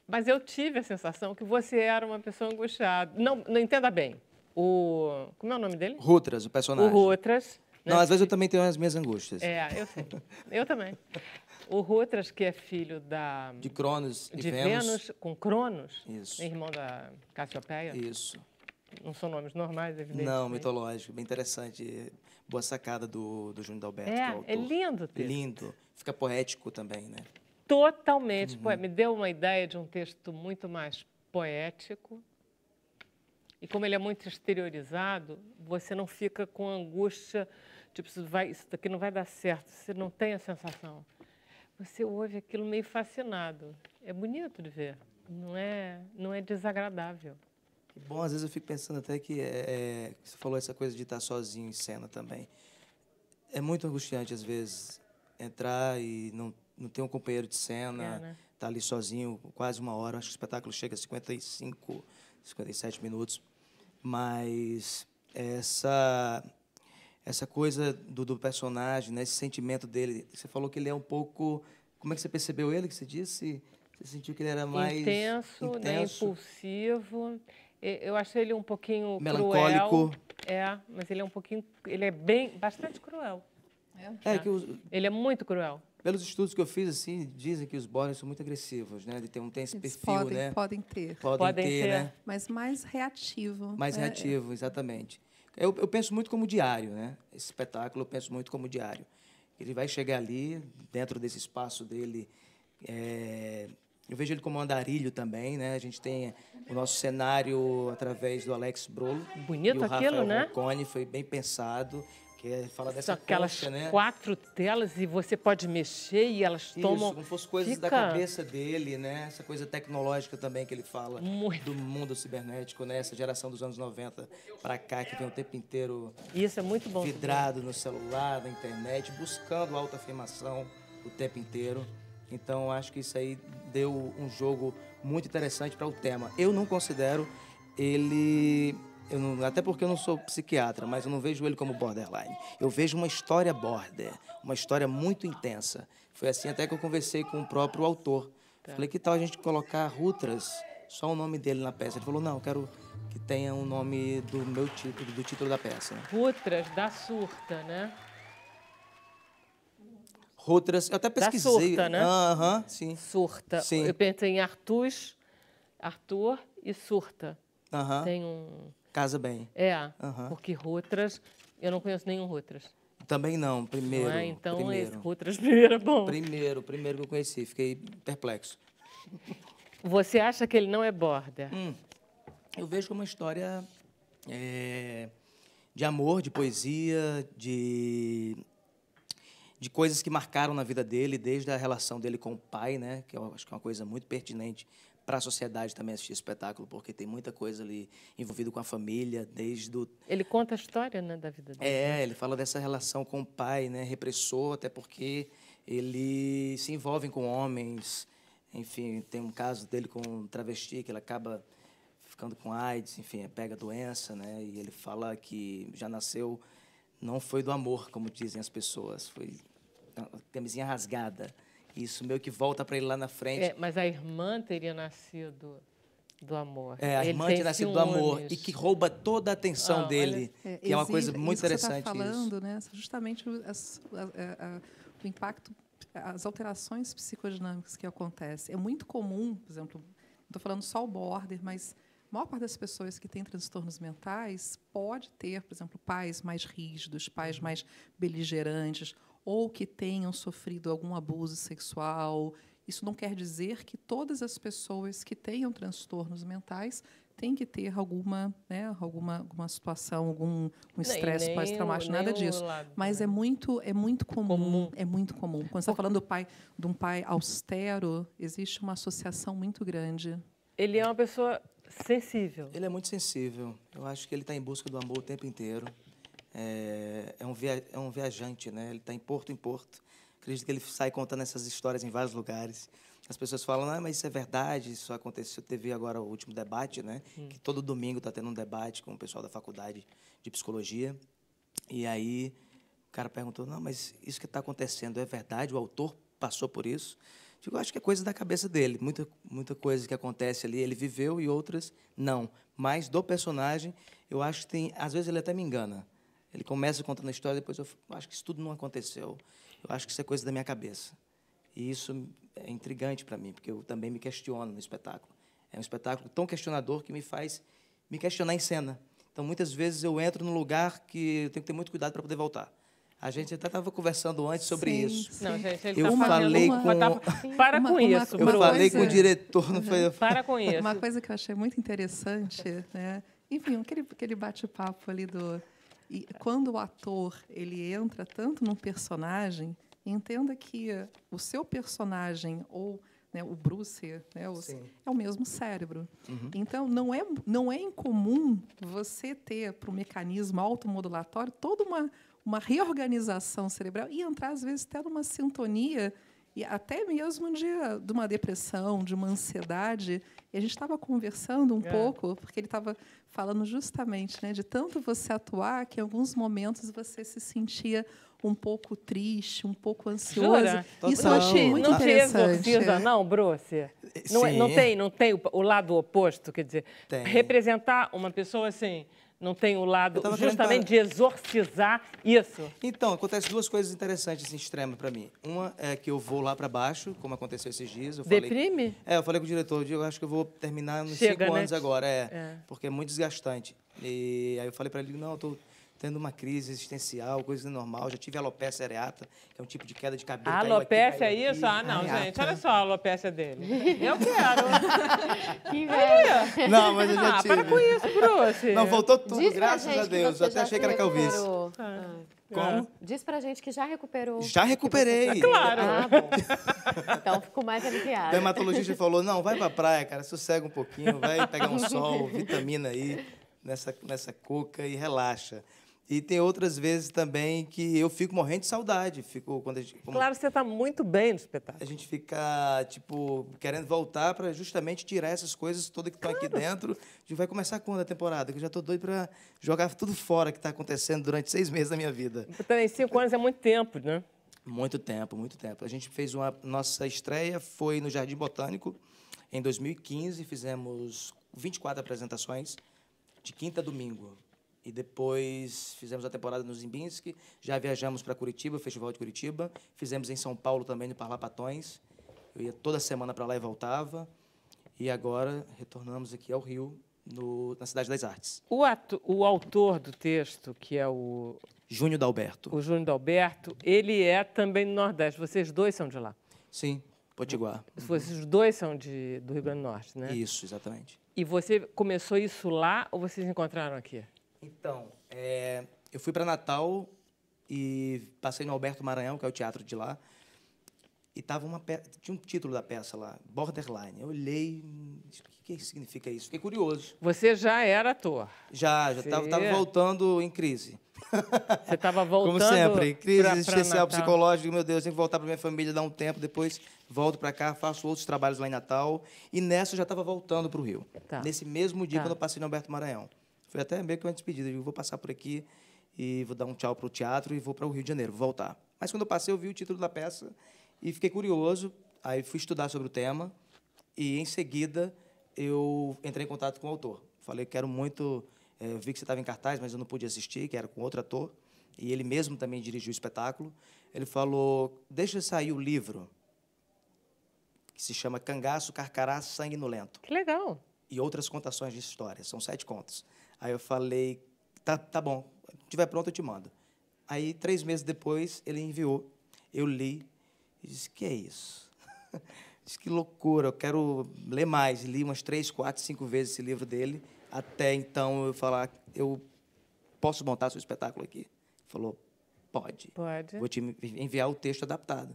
Mas eu tive a sensação que você era uma pessoa angustiada. Não entenda bem. Como é o nome dele? Rutras, o personagem. O Rutras. Né? Não, às vezes eu também tenho as minhas angústias. Eu sei. Eu também. O Rutras, que é filho de Cronos e de Vênus. Com Cronos. Isso. Irmão da Cassiopeia. Isso. Não são nomes normais, evidentemente. Não, mitológico. Bem interessante. Boa sacada do Júnior Dalberto, que é o autor. É lindo o texto. Lindo. Fica poético também, né? Totalmente. Me deu uma ideia de um texto muito mais poético. E como ele é muito exteriorizado, você não fica com angústia, tipo, isso daqui não vai dar certo, você não tem a sensação. Você ouve aquilo meio fascinado. É bonito de ver, não é desagradável. Que bom, às vezes eu fico pensando até que você falou essa coisa de estar sozinho em cena também. É muito angustiante, às vezes, entrar e não ter um companheiro de cena, né? Estar ali sozinho quase uma hora. Acho que o espetáculo chega a 55, 57 minutos. Mas essa coisa do personagem, né? Esse sentimento dele. Você falou que ele é um pouco... Como é que você percebeu ele, que você disse? Você sentiu que ele era mais... Intenso. Né? Impulsivo. Eu achei ele um pouquinho melancólico. Cruel. Mas ele é um pouquinho... Ele é bastante cruel. Ele é muito cruel. Pelos estudos que eu fiz, assim, dizem que os Borges são muito agressivos, né? Tem esse perfil, né? Podem ter. Podem ter, né? Mas mais reativo. Mais reativo, exatamente. Eu penso muito como diário, né? Esse espetáculo eu penso muito como diário. Ele vai chegar ali, dentro desse espaço dele. Eu vejo ele como um andarilho também, né? A gente tem o nosso cenário através do Alex Brolo. Bonito aquilo, né? O Rocconi, foi bem pensado. Que fala dessa aquelas concha, né? 4 telas e você pode mexer e elas tomam... Isso, como fosse coisas da cabeça dele, né? Essa coisa tecnológica também que ele fala. Muito. Do mundo cibernético, né? Essa geração dos anos 90 para cá, que vem o tempo inteiro... Isso é muito bom. Vidrado no celular, na internet, buscando autoafirmação o tempo inteiro. Então, acho que isso aí deu um jogo muito interessante para o tema. Eu não considero ele... até porque eu não sou psiquiatra, mas eu não vejo ele como borderline. Eu vejo uma história border, uma história muito intensa. Foi assim até que eu conversei com o próprio autor. Falei, que tal a gente colocar Rutras, só o nome dele na peça? Ele falou, não, eu quero que tenha o nome do meu título, do título da peça. Rutras, da surta, né? Rutras, eu até pesquisei. Da surta, né? Aham, sim. Surta. Sim. Eu pensei em Arthur e surta. Aham. Tem um... Casa bem. Porque Rutras, eu não conheço nenhum Rutras. Também não, primeiro. Não é? Então, primeiro. esse Rutras primeiro é bom. Primeiro que eu conheci, fiquei perplexo. Você acha que ele não é border? Eu vejo como uma história de amor, de poesia, de coisas que marcaram na vida dele, desde a relação dele com o pai, né? Que eu acho que é uma coisa muito pertinente para a sociedade também assistir espetáculo, porque tem muita coisa ali envolvida com a família, desde o... Ele conta a história, né, da vida dele. Ele fala dessa relação com o pai, né, repressor, até porque ele se envolve com homens. Enfim, tem um caso dele com um travesti, que ele acaba ficando com AIDS, enfim, pega a doença, né, e ele fala que já nasceu, não foi do amor, como dizem as pessoas, foi camisinha rasgada. Isso meio que volta para ele lá na frente. Mas a irmã teria nascido do amor. A irmã teria nascido do amor e que rouba toda a atenção dele, que é uma coisa muito interessante. Você está falando, né? Justamente o impacto, as alterações psicodinâmicas que acontecem. É muito comum, por exemplo, não estou falando só o border, mas a maior parte das pessoas que têm transtornos mentais pode ter, por exemplo, pais mais rígidos, pais mais beligerantes, ou que tenham sofrido algum abuso sexual. Isso não quer dizer que todas as pessoas que tenham transtornos mentais têm que ter alguma situação, algum estresse pós-traumático, nada disso. Mas é muito comum. É muito comum. Quando você está falando de um pai austero, existe uma associação muito grande. Ele é uma pessoa sensível. Ele é muito sensível. Eu acho que ele está em busca do amor o tempo inteiro. É um viajante, né? Ele está em porto em porto. Acredito que ele sai contando essas histórias em vários lugares. As pessoas falam, mas isso é verdade, isso aconteceu. Teve agora o último debate, né? Que todo domingo está tendo um debate com o pessoal da faculdade de psicologia. E aí o cara perguntou, mas isso que está acontecendo é verdade? O autor passou por isso? Eu acho que é coisa da cabeça dele. Muita coisa que acontece ali, ele viveu e outras não. Mas do personagem, eu acho que tem... Às vezes ele até me engana. Ele começa contando a história, depois eu acho que isso tudo não aconteceu. Eu acho que isso é coisa da minha cabeça. E isso é intrigante para mim, porque eu também me questiono no espetáculo. É um espetáculo tão questionador que me faz me questionar em cena. Então, muitas vezes, eu entro num lugar que eu tenho que ter muito cuidado para poder voltar. A gente até estava conversando antes sobre isso. Sim. Não, gente, ele eu falei com... Para com isso, Eu falei com o diretor. Não foi... Para com isso. Uma coisa que eu achei muito interessante, né, Enfim, aquele bate-papo ali do... E quando o ator ele entra tanto num personagem, entenda que o seu personagem ou, né, o Bruce, né, é o mesmo cérebro. Então, não é incomum você ter, para o mecanismo automodulatório, toda uma reorganização cerebral e entrar, às vezes, até numa sintonia e até mesmo de uma depressão, de uma ansiedade. E a gente estava conversando um pouco, porque ele estava falando justamente, né, de tanto você atuar que, em alguns momentos, você se sentia um pouco triste, um pouco ansioso. Jura? Isso eu achei muito interessante. Não te exorciza, não, Bruce? Não tem o lado oposto? Quer dizer, representar uma pessoa assim... Não tem o lado justamente de exorcizar isso? Então, acontece duas coisas interessantes assim, extremas para mim. Uma é que eu vou lá para baixo, como aconteceu esses dias. Deprime? Eu falei com o diretor, eu acho que eu vou terminar nos 5 anos agora, porque é muito desgastante. E aí eu falei para ele, não, eu estou tendo uma crise existencial, coisa normal. Já tive alopecia areata, que é um tipo de queda de cabelo. Alopecia é isso? Ah, não, gente, olha só a alopecia dele. Eu quero. Que inveja. Não, mas eu já tive. Para com isso, Bruce. Não, voltou tudo, graças a Deus. Eu até achei que era calvície. Como? Diz pra gente que já recuperou. Já recuperei. Claro. Ah, bom. Então, fico mais O aliviada. dermatologista falou, não, vai pra praia, cara, sossega um pouquinho, vai pegar um sol, vitamina aí nessa cuca e relaxa. E tem outras vezes também que eu fico morrendo de saudade. Claro, você está muito bem no espetáculo. A gente fica, tipo, querendo voltar para justamente tirar essas coisas todas que estão aqui dentro. A gente vai começar quando a temporada? Que eu já estou doido para jogar tudo fora que está acontecendo durante 6 meses da minha vida. Também 5 anos é muito tempo, né? Muito tempo, muito tempo. A gente fez nossa estreia foi no Jardim Botânico em 2015. Fizemos 24 apresentações de quinta a domingo. E depois fizemos a temporada no Zimbinski, já viajamos para Curitiba, o Festival de Curitiba, fizemos em São Paulo também, no Parlapatões. Eu ia toda semana para lá e voltava. E agora retornamos aqui ao Rio, na Cidade das Artes. O autor do texto, que é o... Júnior Dalberto. O Júnior Dalberto, ele é também do Nordeste. Vocês dois são de lá? Sim, Potiguar. Vocês dois são do Rio Grande do Norte, né? Isso, exatamente. E você começou isso lá ou vocês encontraram aqui? Então, eu fui para Natal e passei no Alberto Maranhão, que é o teatro de lá, e tinha um título da peça lá, Borderline. Eu olhei, o que significa isso? Fiquei curioso. Você já era ator? Já estava voltando em crise. Você estava voltando? Como sempre, crise existencial, Natal. psicológica, meu Deus, tenho que voltar para minha família, dar um tempo, depois volto para cá, faço outros trabalhos lá em Natal, e nessa eu já estava voltando para o Rio. Tá. Nesse mesmo dia, quando eu passei no Alberto Maranhão. Foi até meio que uma despedida. Eu vou passar por aqui e vou dar um tchau para o teatro e vou para o Rio de Janeiro, vou voltar. Mas quando eu passei, eu vi o título da peça e fiquei curioso. Aí fui estudar sobre o tema e, em seguida, eu entrei em contato com o autor. Falei, quero muito... eu vi que você estava em cartaz, mas eu não pude assistir, que era com outro ator. E ele mesmo também dirigiu o espetáculo. Ele falou, deixa sair o livro, que se chama Cangaço, Carcará, Sangue no Lento. Que legal. E outras contações de história. São 7 contos. Aí eu falei, tá bom, quando estiver pronto eu te mando. Aí, 3 meses depois, ele enviou. Eu li e disse, que é isso? Disse, que loucura, eu quero ler mais. Li umas 3, 4, 5 vezes esse livro dele, até então eu falar, eu posso montar seu espetáculo aqui? Ele falou, pode. Vou te enviar o texto adaptado.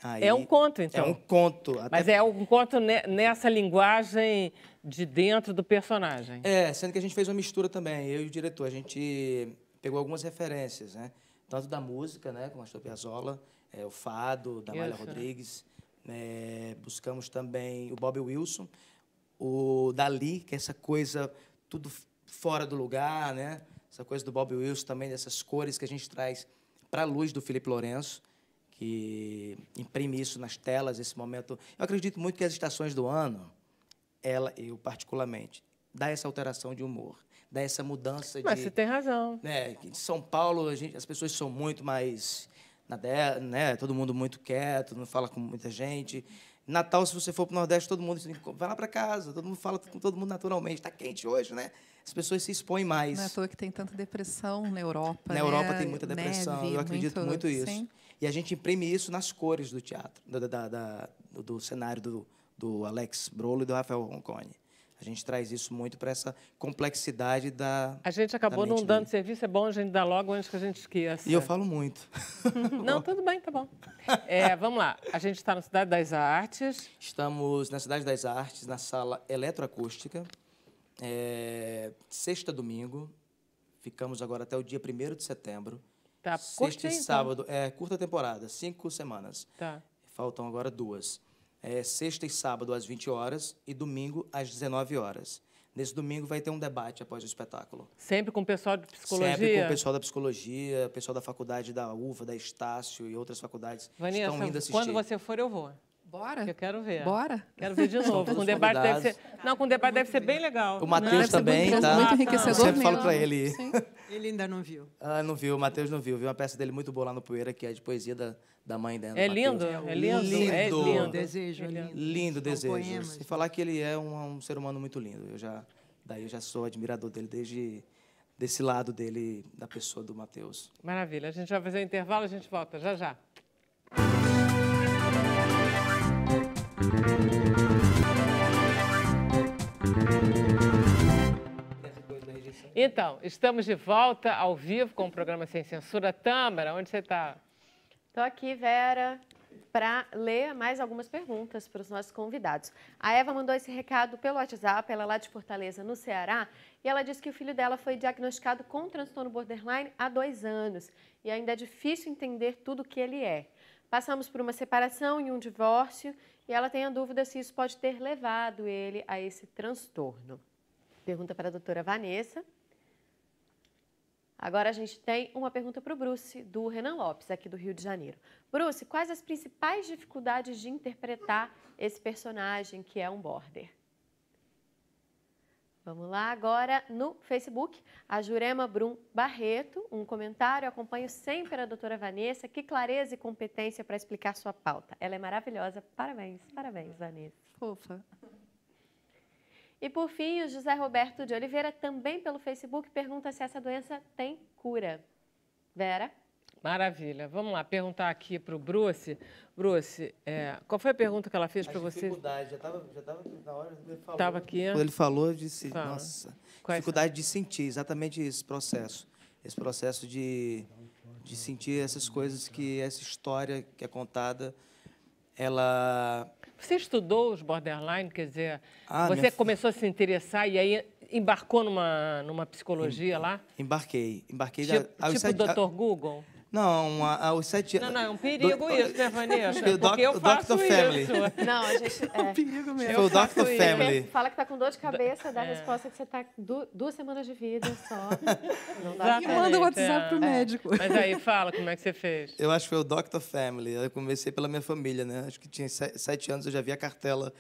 Aí, é um conto, então? É um conto. Mas é um conto nessa linguagem de dentro do personagem? Sendo que a gente fez uma mistura também, eu e o diretor. A gente pegou algumas referências, né? Tanto da música, né, com Astor Piazzolla, o fado, da Amália Rodrigues. Buscamos também o Bob Wilson, o Dali, que é essa coisa tudo fora do lugar, né? Essa coisa do Bob Wilson também, dessas cores que a gente traz para a luz do Felipe Lourenço, que imprime isso nas telas, esse momento. Eu acredito muito que as estações do ano, eu particularmente, dá essa alteração de humor, dá essa mudança Mas você tem razão. Em São Paulo, as pessoas são muito mais... né? Todo mundo muito quieto, não fala com muita gente. Natal, se você for para o Nordeste, todo mundo vai lá para casa, todo mundo fala com todo mundo naturalmente. Está quente hoje, né? As pessoas se expõem mais. Não é à toa que tem tanta depressão na Europa. Na Europa tem muita depressão, eu acredito muito isso. Sim. E a gente imprime isso nas cores do teatro, do cenário do Alex Brolo e do Rafael Roncone. A gente traz isso muito para essa complexidade da. A gente acabou não dando serviço, é bom a gente dar logo antes que a gente esqueça. E eu falo muito. Não, tudo bem, tá bom. Vamos lá, a gente está na Cidade das Artes. Estamos na Cidade das Artes, na sala eletroacústica, sexta, domingo. Ficamos agora até o dia 1º de setembro. Tá, sexta e sábado, curta temporada, 5 semanas. Tá. Faltam agora 2. Sexta e sábado às 20 horas e domingo às 19 horas. Nesse domingo vai ter um debate após o espetáculo. Sempre com o pessoal de psicologia? Sempre com o pessoal da psicologia, pessoal da faculdade da UVA, da Estácio e outras faculdades. Vanessa, estão indo assistir. Quando você for, eu vou. Bora? Eu quero ver. Bora? Quero ver de novo. Com o debate deve ser... Não, com o debate deve ser bem legal. O Matheus também, tá? Muito enriquecedor. Eu sempre falo para ele. Sim. Ele ainda não viu. Não viu, o Matheus não viu. Viu uma peça dele muito boa lá no Poeira, que é de poesia da mãe dela. É lindo? É lindo? Lindo. É lindo. Desejo, é lindo. Lindo desejo. Poemas. Sem falar que ele é um ser humano muito lindo. Daí eu já sou admirador dele desde desse lado dele, da pessoa do Matheus. Maravilha. A gente vai fazer um intervalo, a gente volta já já. Então, estamos de volta ao vivo com o programa Sem Censura. Tâmara, onde você está? Estou aqui, Vera, para ler mais algumas perguntas para os nossos convidados. A Eva mandou esse recado pelo WhatsApp, ela é lá de Fortaleza, no Ceará, e ela disse que o filho dela foi diagnosticado com transtorno borderline há 2 anos e ainda é difícil entender tudo o que ele é. Passamos por uma separação e um divórcio e ela tem a dúvida se isso pode ter levado ele a esse transtorno. Pergunta para a doutora Vanessa. Agora a gente tem uma pergunta para o Bruce, do Renan Lopes, aqui do Rio de Janeiro. Bruce, quais as principais dificuldades de interpretar esse personagem que é um border? Vamos lá, agora no Facebook, a Jurema Brum Barreto, um comentário: acompanho sempre a doutora Vanessa, que clareza e competência para explicar sua pauta. Ela é maravilhosa, parabéns, parabéns, Vanessa. Fofa. E, por fim, o José Roberto de Oliveira, também pelo Facebook, pergunta se essa doença tem cura. Vera? Maravilha. Vamos lá, perguntar aqui para o Bruce. Bruce, qual foi a pergunta que ela fez para você? Dificuldade, já estava na hora que ele falou. Estava aqui. Quando ele falou, eu disse, Fala. nossa, Quais dificuldade de sentir, exatamente esse processo. Esse processo de sentir essas coisas, que essa história que é contada, ela... Você estudou os borderline, quer dizer, Ah, você minha- começou a se interessar e aí embarcou numa psicologia lá? Embarquei Tipo o Dr. Google? Não, aos 7 Não, anos... é um perigo isso, né, Vanessa? Acho que o Porque eu Dr. faço Family. isso. Não, a gente... Perigo mesmo. Foi o faço Dr. isso. Family. Fala que está com dor de cabeça, dá a resposta que você está 2 semanas de vida só. Não dá Exatamente, E manda o WhatsApp pro é. médico. Mas aí, fala, como é que você fez? Eu acho que foi o Dr. Family. Eu comecei pela minha família, né? Acho que tinha 7 anos, eu já vi a cartela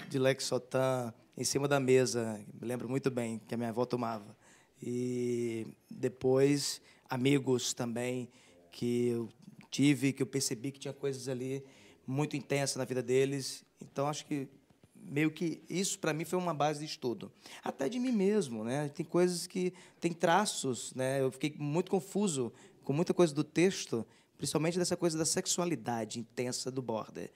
de Lexotan em cima da mesa. Me lembro muito bem que a minha avó tomava. E depois, amigos também que eu tive, que eu percebi que tinha coisas ali muito intensas na vida deles. Então, acho que meio que isso, para mim, foi uma base de estudo. Até de mim mesmo, né? Tem coisas que... Tem traços, né? Eu fiquei muito confuso com muita coisa do texto, principalmente dessa coisa da sexualidade intensa do border.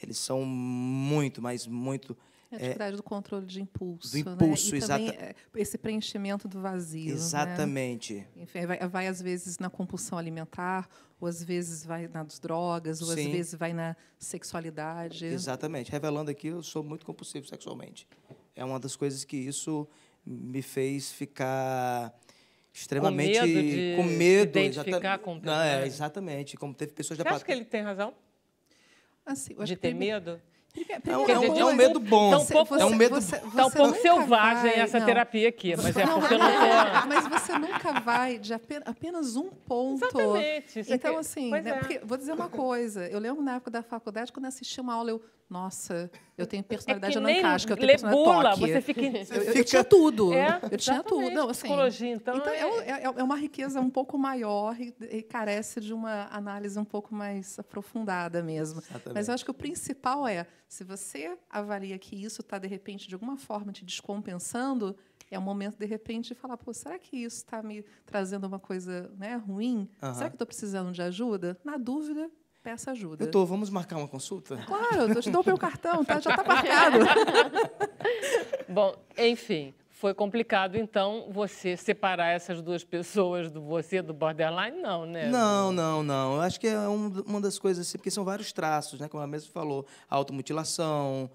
Eles são muito, mas muito... É a dificuldade do controle de impulso. Do impulso, né? E também, exata- esse preenchimento do vazio. Né? Exatamente. Enfim, vai, às vezes, na compulsão alimentar, ou às vezes vai nas drogas, ou às Sim. vezes vai na sexualidade. Exatamente. Revelando aqui, eu sou muito compulsivo sexualmente. É uma das coisas que isso me fez ficar extremamente... Com medo de identificar exata- com o Não, personagem. exatamente. Como teve pessoas da Você acha que ele tem razão Assim, eu acho de que ter medo? É um medo bom. Tá um pouco- é um medo Está um pouco selvagem essa terapia aqui, mas é porque eu não tô... Mas você nunca vai de apenas um ponto. Exatamente. Isso Então, aqui- assim, pois né, é. porque, vou dizer uma coisa. Eu lembro na época da faculdade, quando eu assisti uma aula, nossa, eu tenho personalidade, eu não encaixo, que eu tenho personalidade lebula, toque. você fica... Eu tinha tudo. É, eu tinha tudo. exatamente. Não, assim, Psicologia, então, é uma riqueza um pouco maior e carece de uma análise um pouco mais aprofundada mesmo. Exatamente. Mas eu acho que o principal é, se você avalia que isso está, de repente, de alguma forma te descompensando, é o momento, de repente, de falar, pô, será que isso está me trazendo uma coisa, né, ruim? Aham. Será que eu estou precisando de ajuda? Na dúvida, peça ajuda. Vamos marcar uma consulta? Claro, eu te dou o meu cartão, tá? Já está marcado. Bom, enfim, foi complicado, então, você separar essas duas pessoas do você, do borderline? Não, né? Não. Eu acho que é uma das coisas, assim, porque são vários traços, né? Como ela mesma falou, a automutilação,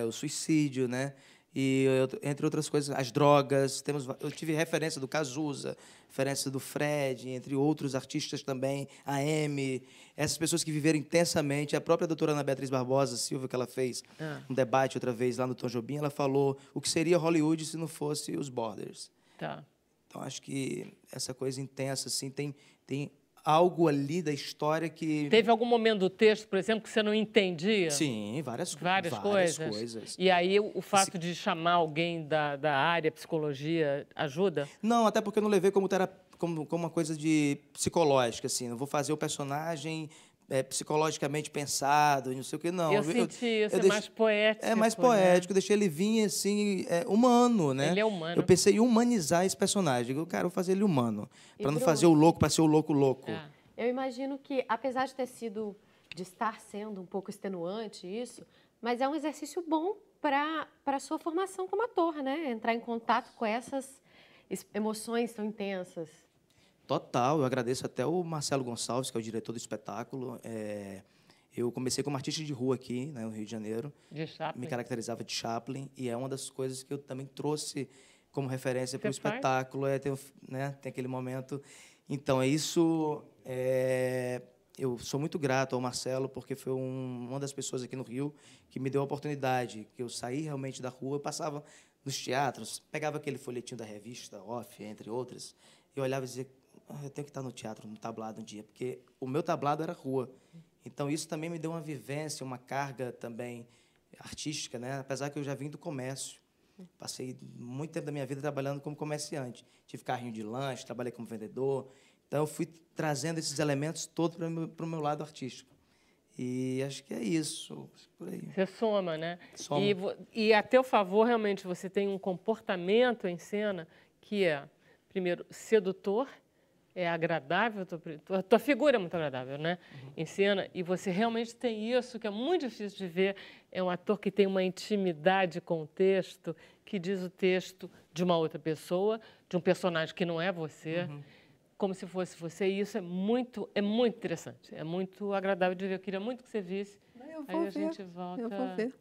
o suicídio, né? E, entre outras coisas, as drogas. Eu tive referência do Cazuza, referência do Fred, entre outros artistas também, a Amy, essas pessoas que viveram intensamente. A própria doutora Ana Beatriz Barbosa Silva, que ela fez um debate outra vez lá no Tom Jobim, ela falou o que seria Hollywood se não fosse os Borders. Tá. Então, acho que essa coisa intensa, assim, tem algo ali da história que... Teve algum momento do texto, por exemplo, que você não entendia? Sim, várias coisas. E aí o fato de chamar alguém da área psicologia ajuda? Não, até porque eu não levei como uma coisa de psicológica, assim. Não vou fazer o personagem psicologicamente pensado, não sei o que, não. Eu senti isso, mais poético. É mais poético, eu deixei ele vir, assim, humano, né? Ele é humano. Eu pensei em humanizar esse personagem. Digo, cara, eu vou fazer ele humano, para não fazer o louco para ser o louco. Eu imagino que, apesar de estar sendo um pouco extenuante isso, mas é um exercício bom para a sua formação como ator, né? Entrar em contato com essas emoções tão intensas. Total, eu agradeço até o Marcelo Gonçalves, que é o diretor do espetáculo. Eu comecei como artista de rua aqui, né, no Rio de Janeiro. De Chaplin. Me caracterizava de Chaplin, e é uma das coisas que eu também trouxe como referência para o espetáculo. Tem aquele momento. Então, eu sou muito grato ao Marcelo, porque foi uma das pessoas aqui no Rio que me deu a oportunidade, que eu saí realmente da rua, eu passava nos teatros, pegava aquele folhetinho da revista Off, entre outras, e eu olhava e dizia, eu tenho que estar no teatro, no tablado um dia, porque o meu tablado era rua. Então, isso também me deu uma vivência, uma carga também artística, né? Apesar que eu já vim do comércio. Passei muito tempo da minha vida trabalhando como comerciante. Tive carrinho de lanche, trabalhei como vendedor. Então, eu fui trazendo esses elementos todos para o meu lado artístico. E acho que é isso, por aí. Você soma, né? Soma. E a teu favor, realmente, você tem um comportamento em cena que é, primeiro, sedutor, é agradável, tua figura é muito agradável, né? Em cena, e você realmente tem isso, que é muito difícil de ver, é um ator que tem uma intimidade com o texto, que diz o texto de uma outra pessoa, de um personagem que não é você, como se fosse você, e isso é muito interessante, é muito agradável de ver. Eu queria muito que você visse, aí a gente volta... Eu vou ver.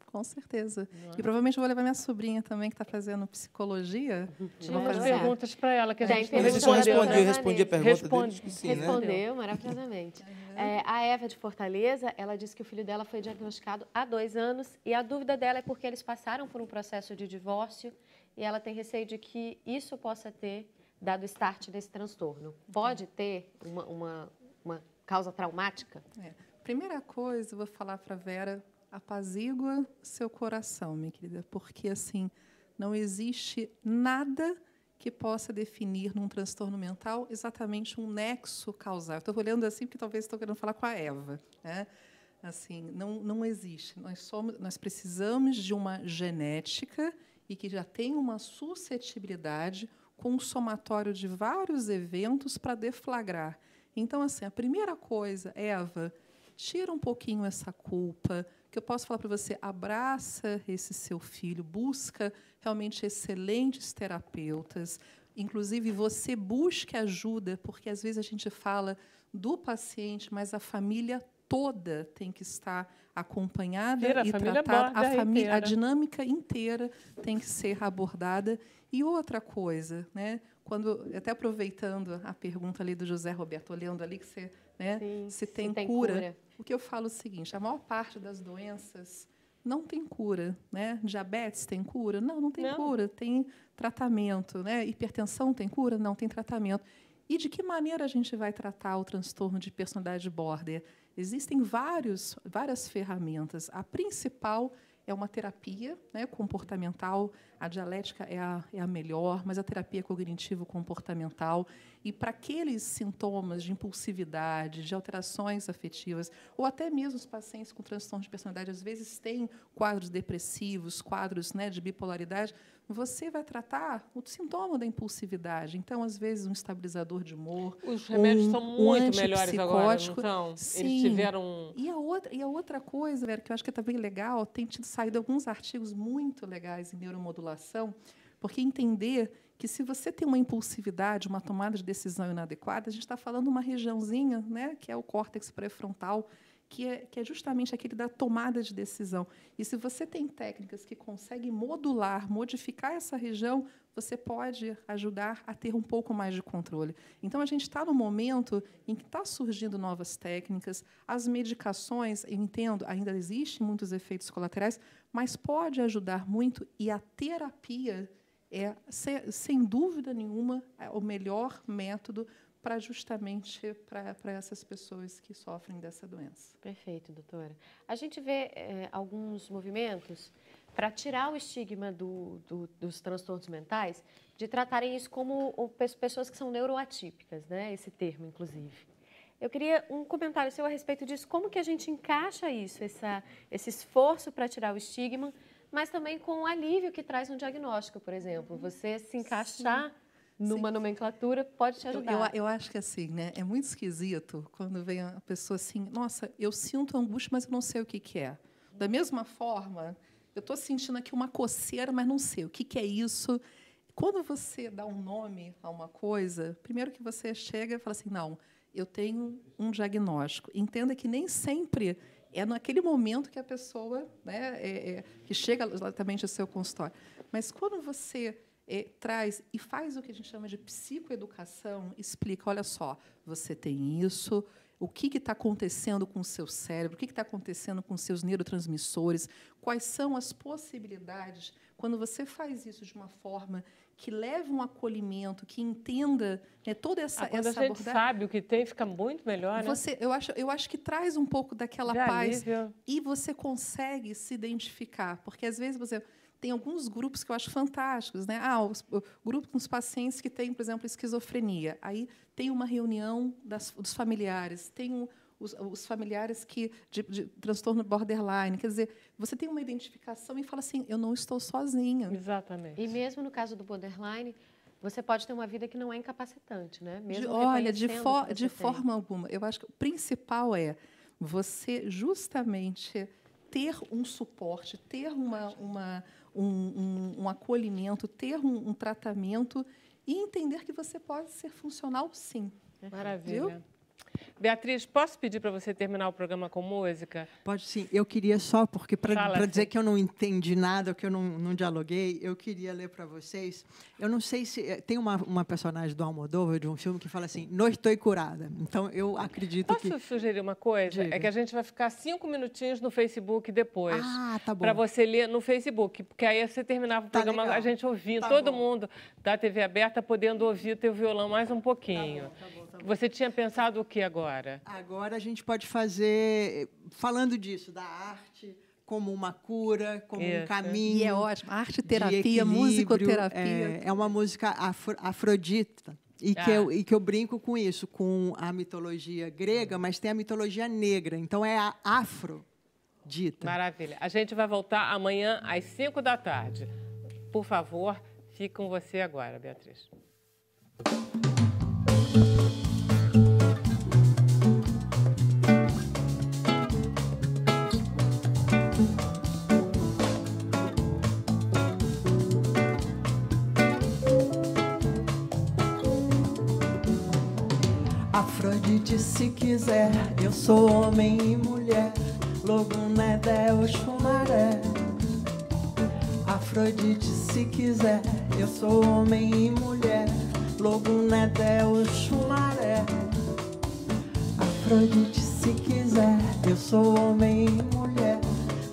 Com certeza. E provavelmente eu vou levar minha sobrinha também, que está fazendo psicologia. Tinha umas perguntas para ela que a gente Mas isso eu respondi a pergunta dele, sim, respondeu maravilhosamente. A Eva de Fortaleza, ela disse que o filho dela foi diagnosticado há 2 anos e a dúvida dela é porque eles passaram por um processo de divórcio e ela tem receio de que isso possa ter dado start nesse transtorno. Pode ter uma causa traumática? Primeira coisa, eu vou falar para a Vera, apazigua seu coração, minha querida, porque, assim, não existe nada que possa definir num transtorno mental exatamente um nexo causal. Estou olhando assim porque talvez estou querendo falar com a Eva, né? Assim, não existe. Nós precisamos de uma genética e que já tem uma suscetibilidade com um somatório de vários eventos para deflagrar. Então, assim, a primeira coisa, Eva, tira um pouquinho essa culpa, que eu posso falar para você, abraça esse seu filho, busca realmente excelentes terapeutas, inclusive você busque ajuda, porque às vezes a gente fala do paciente, mas a família toda tem que estar acompanhada e tratada, a dinâmica inteira tem que ser abordada. E outra coisa, né? Até aproveitando a pergunta ali do José Roberto, olhando ali que você, né, se tem cura. O que eu falo é o seguinte, a maior parte das doenças não tem cura, né? Diabetes tem cura? Não tem cura, tem tratamento, né? Hipertensão tem cura? Não, tem tratamento. E de que maneira a gente vai tratar o transtorno de personalidade border? Existem várias ferramentas. A principal é uma terapia, né, comportamental. A dialética é a melhor, mas a terapia cognitivo-comportamental. E para aqueles sintomas de impulsividade, de alterações afetivas, ou até mesmo os pacientes com transtorno de personalidade, às vezes têm quadros depressivos, quadros, né, de bipolaridade, você vai tratar o sintoma da impulsividade. Então, às vezes, um estabilizador de humor. Os remédios são muito melhores agora, não são? Sim. Eles tiveram... E a outra coisa, Vera, que eu acho que é também legal, tem saído alguns artigos muito legais em neuromodulação, porque entender que se você tem uma impulsividade, uma tomada de decisão inadequada, a gente está falando de uma regiãozinha, né, que é o córtex pré-frontal, que é justamente aquele da tomada de decisão. E se você tem técnicas que conseguem modular, modificar essa região, você pode ajudar a ter um pouco mais de controle. Então, a gente está no momento em que está surgindo novas técnicas, as medicações, eu entendo, ainda existem muitos efeitos colaterais, mas pode ajudar muito, e a terapia é, sem dúvida nenhuma, o melhor método para justamente para essas pessoas que sofrem dessa doença. Perfeito, doutora. A gente vê alguns movimentos para tirar o estigma dos transtornos mentais, de tratarem isso como pessoas que são neuroatípicas, né? Esse termo, inclusive. Eu queria um comentário seu a respeito disso. Como que a gente encaixa isso, esse esforço para tirar o estigma, mas também com o alívio que traz um diagnóstico, por exemplo. Você se encaixar numa nomenclatura pode te ajudar. Eu acho que assim, né? É muito esquisito quando vem a pessoa assim, nossa, eu sinto angústia, mas eu não sei o que é. Da mesma forma, eu estou sentindo aqui uma coceira, mas não sei o que é isso. Quando você dá um nome a uma coisa, primeiro que você chega e fala assim, não, eu tenho um diagnóstico. Entenda que nem sempre é naquele momento que a pessoa, né, que chega exatamente ao seu consultório. Mas quando você traz e faz o que a gente chama de psicoeducação, explica, olha só, você tem isso, o que está acontecendo com o seu cérebro, o que está acontecendo com os seus neurotransmissores, quais são as possibilidades. Quando você faz isso de uma forma que leve um acolhimento, que entenda, né, toda essa quando a gente abordagem, sabe o que tem, fica muito melhor, né? Eu acho que traz um pouco daquela paz e você consegue se identificar, porque às vezes você tem alguns grupos que eu acho fantásticos, né? O grupo com os pacientes que têm, por exemplo, esquizofrenia. Aí tem uma reunião dos familiares, tem os familiares de transtorno borderline. Quer dizer, você tem uma identificação e fala assim, eu não estou sozinha. Exatamente. E mesmo no caso do borderline, você pode ter uma vida que não é incapacitante, né? Mesmo de forma alguma. Eu acho que o principal é você justamente ter um suporte, ter um acolhimento, ter um tratamento e entender que você pode ser funcional, sim. Maravilha. Viu? Beatriz, posso pedir para você terminar o programa com música? Pode sim. Eu queria só, porque para dizer que eu não entendi nada, que eu não dialoguei, eu queria ler para vocês. Eu não sei se... Tem uma personagem do Almodóvar, de um filme, que fala assim, não estou curada. Então, eu acredito Posso sugerir uma coisa? Diga. É que a gente vai ficar 5 minutinhos no Facebook depois. Ah, tá bom. Para você ler no Facebook, porque aí você terminava o programa, legal. a gente ouvindo, Tá todo bom. mundo da TV aberta podendo ouvir o teu violão mais um pouquinho. Tá bom. Você tinha pensado o que agora? Agora a gente pode fazer, falando disso, da arte como uma cura, como um caminho. E é ótimo. Arte, terapia, musicoterapia. É uma música afrodita. E que eu brinco com isso, com a mitologia grega, mas tem a mitologia negra. Então, é a afrodita. Maravilha. A gente vai voltar amanhã às 5 da tarde. Por favor, fique com você agora, Beatriz. Afrodite, se quiser, eu sou homem e mulher, Logunedé, Oxumaré. Afrodite, se quiser, eu sou homem e mulher, Logunedé, Oxumaré. Afrodite, se quiser, eu sou homem e mulher,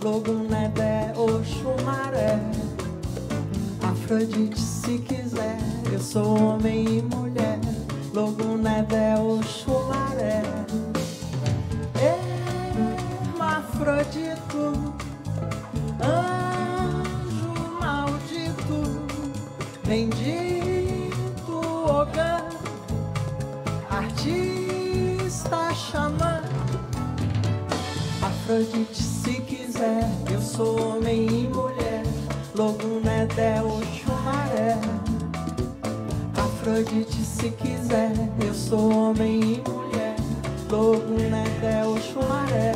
Logunedé, Oxumaré. Afrodite, se quiser, eu sou homem e mulher, Logunedé, Oxumaré. Hermafrodito, anjo maldito, bendito Ogã, artista xamã. Afrodite, se quiser, eu sou homem e mulher, Logunedé, Oxumaré. Afrodite, se quiser, eu sou homem e mulher. Logunedé, Oxumaré.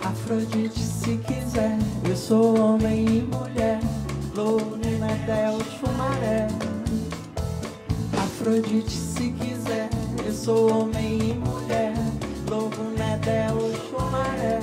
Afrodite, se quiser, eu sou homem e mulher. Logunedé, Oxumaré. Afrodite, se quiser, eu sou homem e mulher. Logunedé, Oxumaré.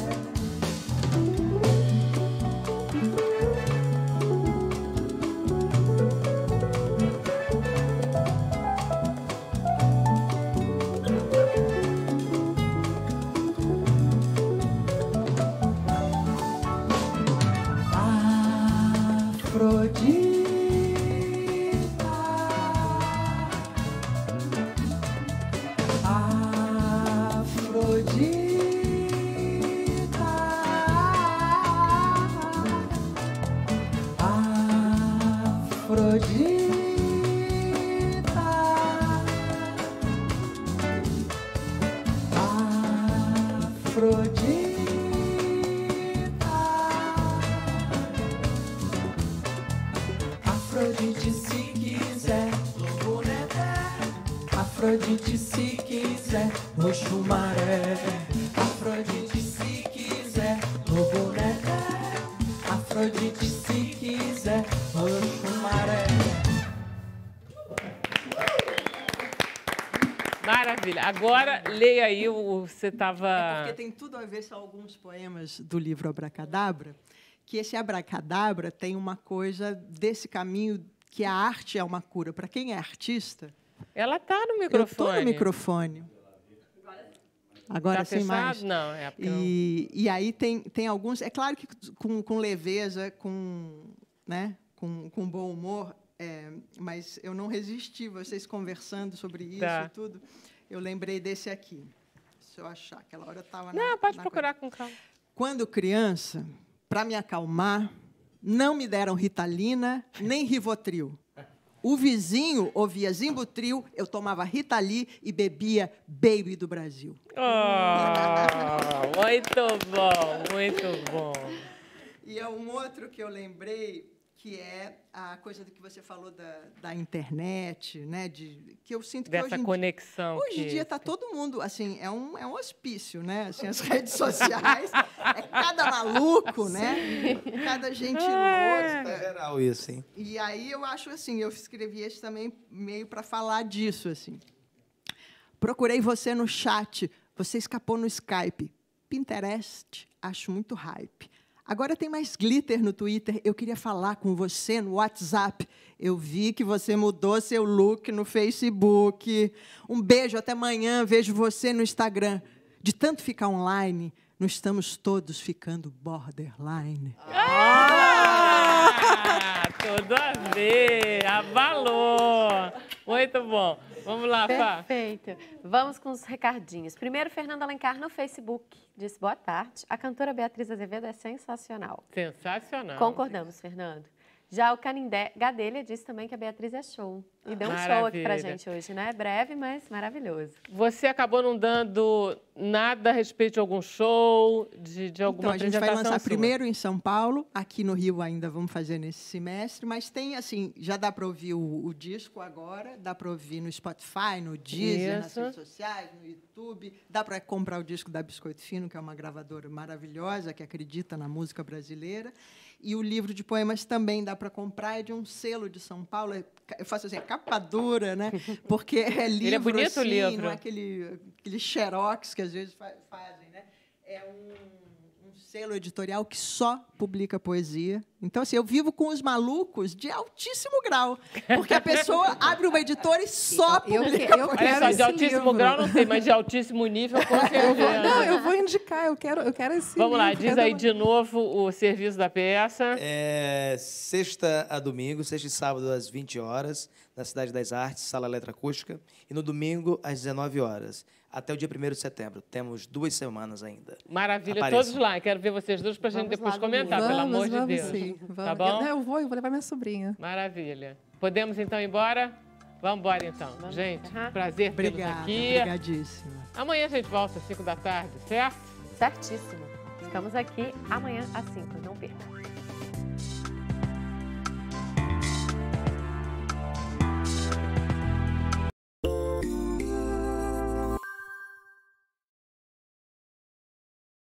Afrodite, se quiser, Afrodite, se quiser, Oxumaré. Afrodite, se quiser, Logunedé. Afrodite, se quiser, Oxumaré. Maravilha. Agora, leia aí o você estava... É porque tem tudo a ver com alguns poemas do livro Abracadabra, que esse abracadabra tem uma coisa desse caminho que a arte é uma cura. Para quem é artista... Ela está no microfone. Eu estou no microfone. Agora sem mais. Não, é porque e aí tem alguns... É claro que com leveza, né, com bom humor, mas eu não resisti, vocês conversando sobre isso e tudo. Eu lembrei desse aqui. Se eu achar, aquela hora eu estava na... Não, pode procurar com calma. Quando criança, para me acalmar, não me deram Ritalina nem Rivotril. O vizinho ouvia Zimbutril, eu tomava Ritali e bebia Baby do Brasil. Oh, muito bom, muito bom. E é um outro que eu lembrei, que é a coisa do que você falou da internet, né? Que eu sinto que dessa hoje conexão. Hoje em dia está todo mundo, assim, é um hospício, né? Assim, as redes sociais, é cada maluco, né? Cada gente louca. É geral isso, hein? E aí eu acho assim, eu escrevi esse também meio para falar disso, assim. Procurei você no chat, você escapou no Skype. Pinterest, acho muito hype. Agora tem mais glitter no Twitter. Eu queria falar com você no WhatsApp. Eu vi que você mudou seu look no Facebook. Um beijo, até amanhã. Vejo você no Instagram. De tanto ficar online, nós estamos todos ficando borderline. Tudo a ver. Abalou. Muito bom. Vamos lá, Fá. Perfeito. Vamos com os recadinhos. Primeiro, Fernanda Alencar no Facebook disse boa tarde. A cantora Beatriz Azevedo é sensacional. Sensacional. Concordamos, Fernando. Já o Canindé Gadelha disse também que a Beatriz é show. E deu um show aqui pra gente hoje, né? Breve, mas maravilhoso. Você acabou não dando nada a respeito de algum show, de alguma apresentação? Então, a gente vai lançar sua. primeiro em São Paulo, aqui no Rio ainda vamos fazer nesse semestre, mas tem, assim, já dá para ouvir o disco agora, dá para ouvir no Spotify, no Deezer, nas redes sociais, no YouTube, dá para comprar o disco da Biscoito Fino, que é uma gravadora maravilhosa, que acredita na música brasileira. E o livro de poemas também dá para comprar, é de um selo de São Paulo. Eu faço assim, capa dura, né? Porque é livro, ele é bonito, assim, o livro. não é aquele xerox que às vezes fazem, né? É um selo editorial que só publica poesia. Então, assim, eu vivo com os malucos de altíssimo grau. Porque a pessoa abre uma editora e só publica poesia. Olha só, de altíssimo grau não sei, mas de altíssimo nível, com certeza. Não, eu vou indicar, eu quero esse Vamos lá, livro, diz aí de novo o serviço da peça. Sexta a domingo, sexta e sábado às 20 horas, na Cidade das Artes, Sala Eletroacústica, e no domingo às 19 horas. Até o dia 1º de setembro. Temos 2 semanas ainda. Maravilha, Apareçam. todos lá. Quero ver vocês dois para a gente depois comentar, pelo amor de Deus. Sim, tá bom? Eu vou levar minha sobrinha. Maravilha. Podemos, então, ir embora? Vamos embora, então. Gente, prazer tê-los aqui. Obrigadíssima. Amanhã a gente volta às 5 da tarde, certo? Certíssimo. Estamos aqui amanhã às 5, não perca.